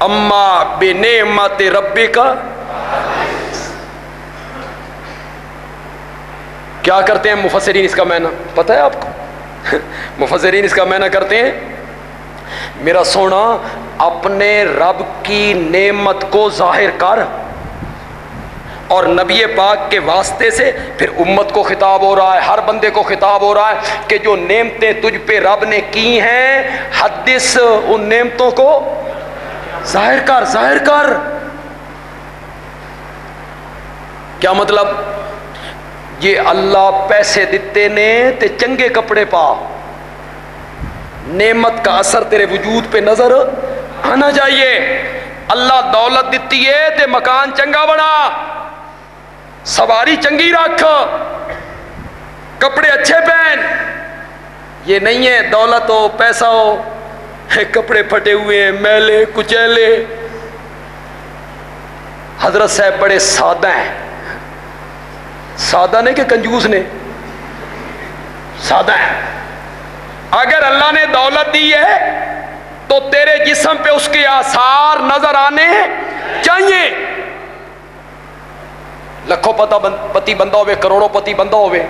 اما بنعمت ربک، کیا کرتے ہیں مفسرین اس کا معنی پتہ ہے آپ کو؟ مفسرین اس کا معنی کرتے ہیں میرا سونا اپنے رب کی نعمت کو ظاہر کر، اور نبی پاک کے واسطے سے پھر امت کو خطاب ہو رہا ہے، ہر بندے کو خطاب ہو رہا ہے کہ جو نعمتیں تجھ پہ رب نے کی ہیں حدث ان نعمتوں کو ظاہر کر، ظاہر کر۔ کیا مطلب؟ یہ اللہ پیسے دیتے نے تے چنگے کپڑے پا، نعمت کا اثر تیرے وجود پہ نظر آنا چاہیے۔ اللہ دولت دیتی ہے تے مکان چنگا بنا، سواری چنگی رکھ، کپڑے اچھے پہن۔ یہ نہیں ہے دولت ہو پیسہ ہو کپڑے پھٹے ہوئے ہیں میلے کچیلے۔ حضرت صاحب بڑے سادہ ہیں، سادہ نہیں کہ کنجوس نے، سادہ ہیں۔ اگر اللہ نے دولت دی ہے تو تیرے جسم پہ اس کے آثار نظر آنے چاہیے۔ لکھوں پتی بندہ ہوئے، کروڑوں پتی بندہ ہوئے،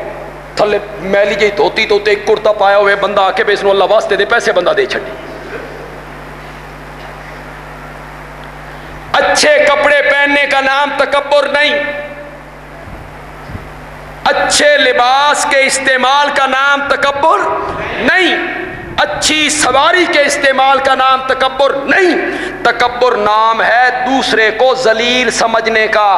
تھلے میلی جی دھوتی تو ایک کرتا پایا ہوئے بندہ آ کے بے اسنو اللہ واسطے دے پیسے بندہ دے چھڑی۔ اچھے کپڑے پہننے کا نام تکبر نہیں، اچھے لباس کے استعمال کا نام تکبر نہیں، اچھی سواری کے استعمال کا نام تکبر نہیں۔ تکبر نام ہے دوسرے کو ذلیل سمجھنے کا۔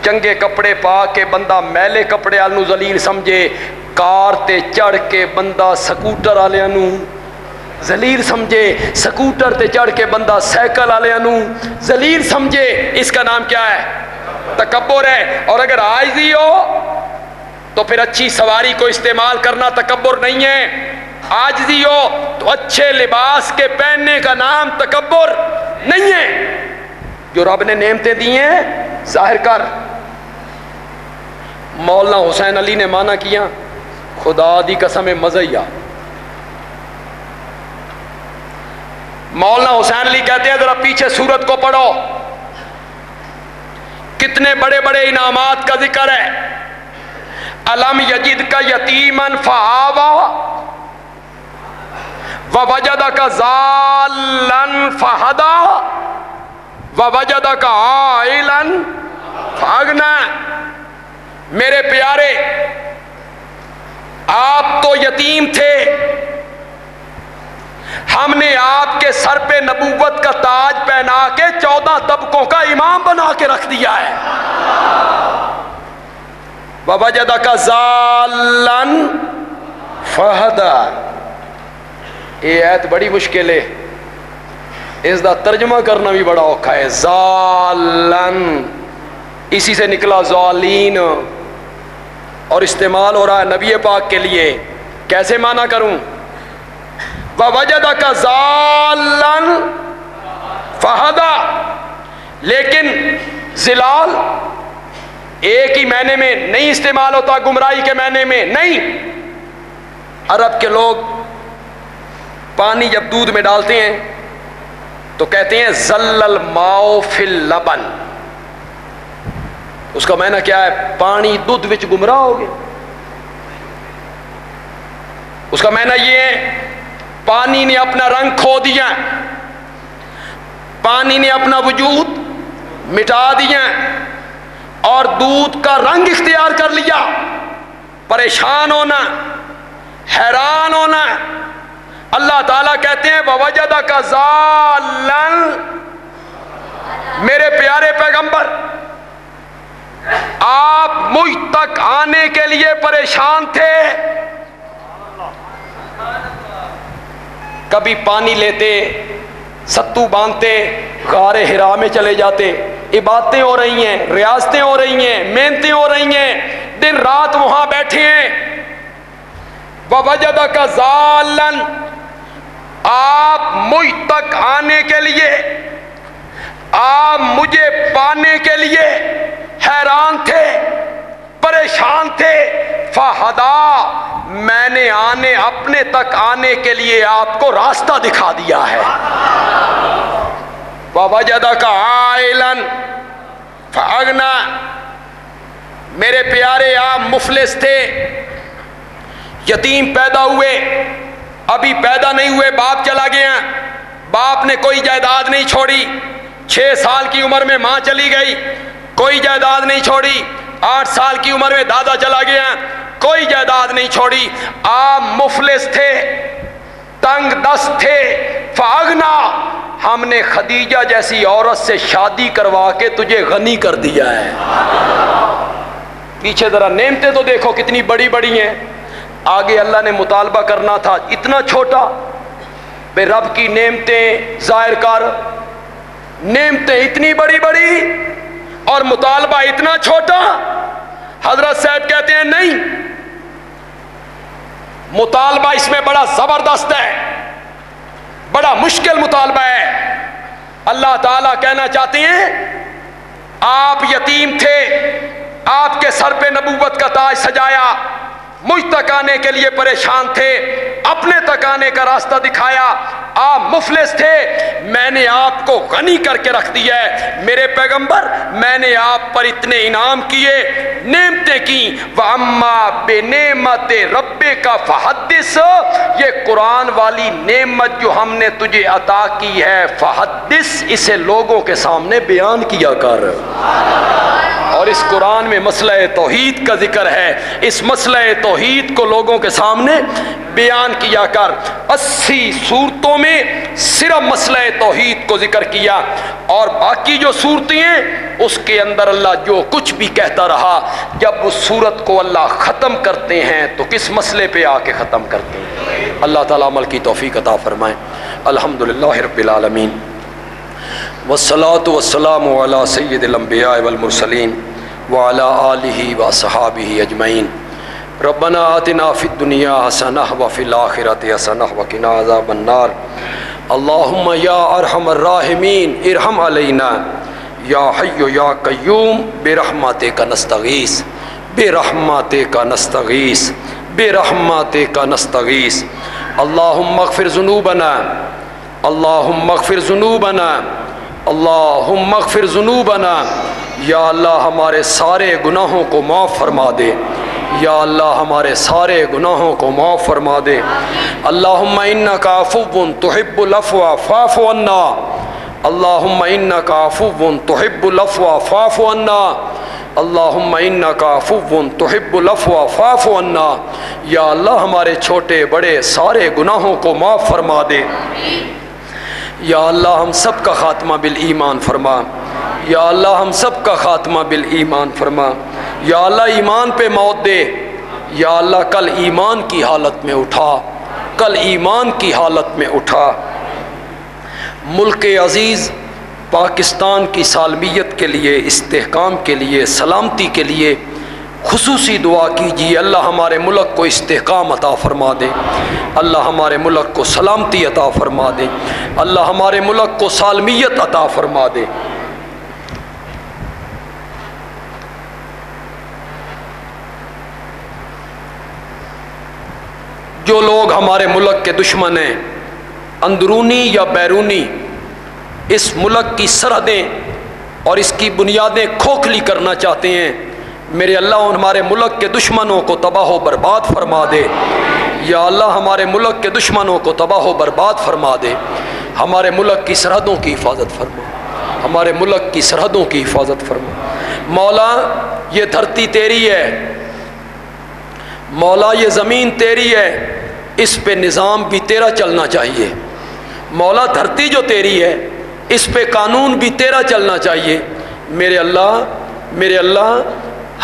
چنگے کپڑے پا کے بندہ میلے کپڑے آلنو ذلیل سمجھے، کار تے چڑھ کے بندہ سکوٹر آلیانو ذلیل سمجھے، سکوٹر تے چڑھ کے بندہ سائیکل آلیانو ذلیل سمجھے، اس کا نام کیا ہے؟ تکبر ہے۔ اور اگر عاجزی ہو تو پھر اچھی سواری کو استعمال کرنا تکبر نہیں ہے، عاجزی ہو تو اچھے لباس کے پہننے کا نام تکبر نہیں ہے۔ جو رب نے نعمتیں دی ہیں ظاہر کر۔ مولانا حسین علی نے مانا کیا، خدا دی قسم مزہ۔ مولانا حسین علی کہتے ہیں ذرا پیچھے سورت کو پڑھو، کتنے بڑے بڑے انعامات کا ذکر ہے۔ الم یجدک یتیما فآوی ووجدک ضالا فہدی ووجدک عائلا فاغنی۔ میرے پیارے، آپ تو یتیم تھے، ہم نے آپ کے سر پہ نبوت کا تاج پہنا کے 14 طبقوں کا امام بنا کے رکھ دیا ہے۔ وَوَجَدَكَ ضَالًّا فَهَدَىٰ، یہ آیت بڑی مشکل ہے، اس دا ترجمہ کرنا بھی بڑا اوکھا ہے۔ ضَالًّا اسی سے نکلا ضالین، اور استعمال ہو رہا ہے نبی پاک کے لیے۔ کیسے معنی کروں؟ وَوَجَدَكَ ضَالًّا فَهَدَىٰ، لیکن ضلال ایک ہی معنی میں نہیں استعمال ہوتا، گمراہی کے معنی میں نہیں۔ عرب کے لوگ پانی جب دودھ میں ڈالتے ہیں تو کہتے ہیں زل الماء فی اللبن، اس کا معنی کیا ہے؟ پانی دودھ وچ گمراہ ہو گیا۔ اس کا معنی یہ ہے پانی نے اپنا رنگ کھو دیا، پانی نے اپنا وجود مٹا دیا اور دودھ کا رنگ اختیار کر لیا۔ پریشان ہونا، حیران ہونا۔ اللہ تعالیٰ کہتے ہیں وَوَجَدَكَ ضَالًّا، میرے پیارے پیغمبر آپ مجھ تک آنے کے لیے پریشان تھے۔ کبھی پانی لیتے، ستو باندھتے، غار حرا میں چلے جاتے، عبادتیں ہو رہی ہیں، ریاضتیں ہو رہی ہیں، محنتیں ہو رہی ہیں، دن رات وہاں بیٹھے ہیں۔ وَوَجَدَكَ ضَالًّا، آپ مجھ تک آنے کے لیے، آپ مجھے پانے کے لیے حیران تھے، پریشان تھے۔ فَهَدَىٰ، میں نے اپنے تک آنے کے لیے آپ کو راستہ دکھا دیا ہے۔ وَوَجَدَكَ عَائِلًا فَأَغْنَىٰ، میرے پیارے آپ مفلس تھے، یتیم پیدا ہوئے، ابھی پیدا نہیں ہوئے باپ چلا گیا، باپ نے کوئی جائیداد نہیں چھوڑی، 6 سال کی عمر میں ماں چلی گئی، کوئی جائیداد نہیں چھوڑی، 8 سال کی عمر میں دادا چلا گیا، کوئی جائیداد نہیں چھوڑی۔ آپ مفلس تھے، تنگ دست تھے۔ فَأَغْنَىٰ، ہم نے خدیجہ جیسی عورت سے شادی کروا کے تجھے غنی کر دیا ہے۔ پیچھے ذرا نعمتیں تو دیکھو کتنی بڑی بڑی ہیں، آگے اللہ نے مطالبہ کرنا تھا اتنا چھوٹا، بے رب کی نعمتیں ظاہر کر، نعمتیں اتنی بڑی بڑی اور مطالبہ اتنا چھوٹا۔ حضرت صاحب کہتے ہیں نہیں، مطالبہ اس میں بڑا زبردست ہے، بڑا مشکل مطالبہ ہے۔ اللہ تعالیٰ کہنا چاہتے ہیں آپ یتیم تھے، آپ کے سر پہ نبوت کا تاج سجایا، مجھ تک آنے کے لیے پریشان تھے، اپنے تک آنے کا راستہ دکھایا، آپ مفلس تھے، میں نے آپ کو غنی کر کے رکھ دیا ہے۔ میرے پیغمبر میں نے آپ پر اتنے انعام کیے، نعمتیں کی۔ وَأَمَّا بِنِعْمَتِ رَبِّكَ فَحَدِّثْ، یہ قرآن والی نعمت جو ہم نے تجھے عطا کی ہے، فحدث، اسے لوگوں کے سامنے بیان کیا کر۔ اور اس قرآن میں مسئلہ توحید کا ذکر ہے، اس مسئلہ توحید کو لوگوں کے سامنے بیان کیا کر۔ 80 صورتوں میں صرف مسئلہ توحید کو ذکر کیا، اور باقی جو صورتیں ہیں اس کے اندر اللہ جو کچھ بھی کہتا رہا، جب اس صورت کو اللہ ختم کرتے ہیں تو کس مسئلے پہ آ کے ختم کرتے ہیں؟ اللہ تعالیٰ عمل کی توفیق عطا فرمائے۔ الحمدللہ رب العالمین، والصلاة والسلام علی سید الانبیاء والمرسلین وعلی آلہ واصحابہ اجمعین۔ ربنا آتنا فی الدنیا حسنہ وفی الآخرۃ حسنہ وقنا عذاب النار۔ اللہم یا ارحم الراحمین ارحم علینا، یا حی یا قیوم برحمتک نستغیث، برحمتک نستغیث، برحمتک نستغیث۔ اللہم اغفر ذنوبنا، اللہم اغفر ذنوبنا، اللہم اغفر ذنوبنا۔ یا اللہ ہمارے سارے گناہوں کو معاف فرما دے، یا اللہ ہمارے سارے گناہوں کو معاف فرما دے۔ اللہم انک عفو تحب العفو فاعف عنا، اللہم انک عفو تحب العفو فاعف عنا، اللہم انکا عفو تحب العفو فاعف عنا، یا اللہ ہمارے چھوٹے بڑے سارے گناہوں کو معاف فرما دے۔ یا اللہ ہم سب کا خاتمہ بالایمان فرما، یا اللہ ہم سب کا خاتمہ بالایمان فرما، یا اللہ ایمان پہ موت دے، یا اللہ کل ایمان کی حالت میں اٹھا، کل ایمان کی حالت میں اٹھا۔ ملک عزیز پاکستان کی سالمیت کے لیے، استحکام کے لیے، سلامتی کے لیے خصوصی دعا کیجیے۔ اللہ ہمارے ملک کو استحکام عطا فرما دے، اللہ ہمارے ملک کو سلامتی عطا فرما دے، اللہ ہمارے ملک کو سالمیت عطا فرما دے۔ جو لوگ ہمارے ملک کے دشمن ہیں، اندرونی یا بیرونی، اس ملک کی سرحدیں اور اس کی بنیادیں کھوکھلی کرنا چاہتے ہیں، میرے اللہ ہمارے ملک کے دشمنوں کو تباہ و برباد فرما دے۔ یا اللہ ہمارے ملک کے دشمنوں کو تباہ و برباد فرما دے، ہمارے ملک کی سرحدوں کی حفاظت فرما، ہمارے ملک کی سرحدوں کی حفاظت فرما۔ مولا یہ دھرتی تیری ہے، مولا یہ زمین تیری ہے، اس پہ نظام بھی تیرا چلنا چاہیے۔ مولا دھرتی جو تیری ہے اس پہ قانون بھی تیرا چلنا چاہیے۔ میرے اللہ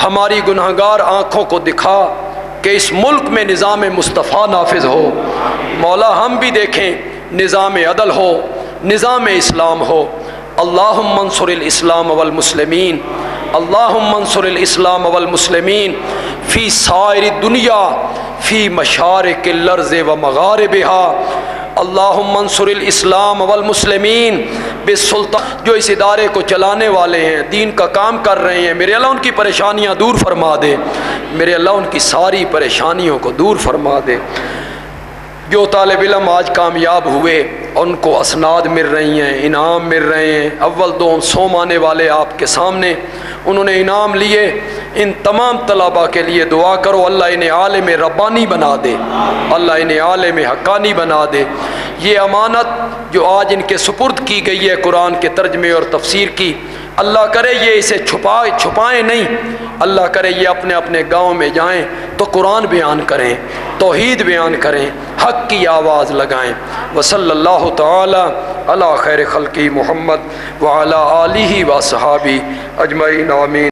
ہماری گناہگار آنکھوں کو دکھا کہ اس ملک میں نظام مصطفیٰ نافذ ہو۔ مولا ہم بھی دیکھیں، نظام عدل ہو، نظام اسلام ہو۔ اللہم انصر الاسلام والمسلمین، اللہم انصر الاسلام والمسلمین فی سائر الدنیا فی مشارق الارض و مغاربها۔ اللہم انصر الاسلام والمسلمین بالسلطان، جو اس ادارے کو چلانے والے ہیں، دین کا کام کر رہے ہیں، میرے اللہ ان کی پریشانیاں دور فرما دے، میرے اللہ ان کی ساری پریشانیوں کو دور فرما دے۔ جو طالب علم آج کامیاب ہوئے ان کو اسناد مل رہی ہیں، انعام مل رہے ہیں، اول دوم سوم آنے والے آپ کے سامنے انہوں نے انعام لیے، ان تمام طلباء کے لیے دعا کرو اللہ انہیں عالم ربانی بنا دے، اللہ انہیں عالم حقانی بنا دے۔ یہ امانت جو آج ان کے سپرد کی گئی ہے قرآن کے ترجمے اور تفسیر کی، اللہ کرے یہ اسے چھپائیں نہیں، اللہ کرے یہ اپنے اپنے گاؤں میں جائیں تو قرآن بیان کریں، توحید بیان کریں، حق کی آواز لگائیں۔ وصلی اللہ تعالی علی خیر خلقی محمد وعلی آلہ و صحابہ اجمعین، آمین۔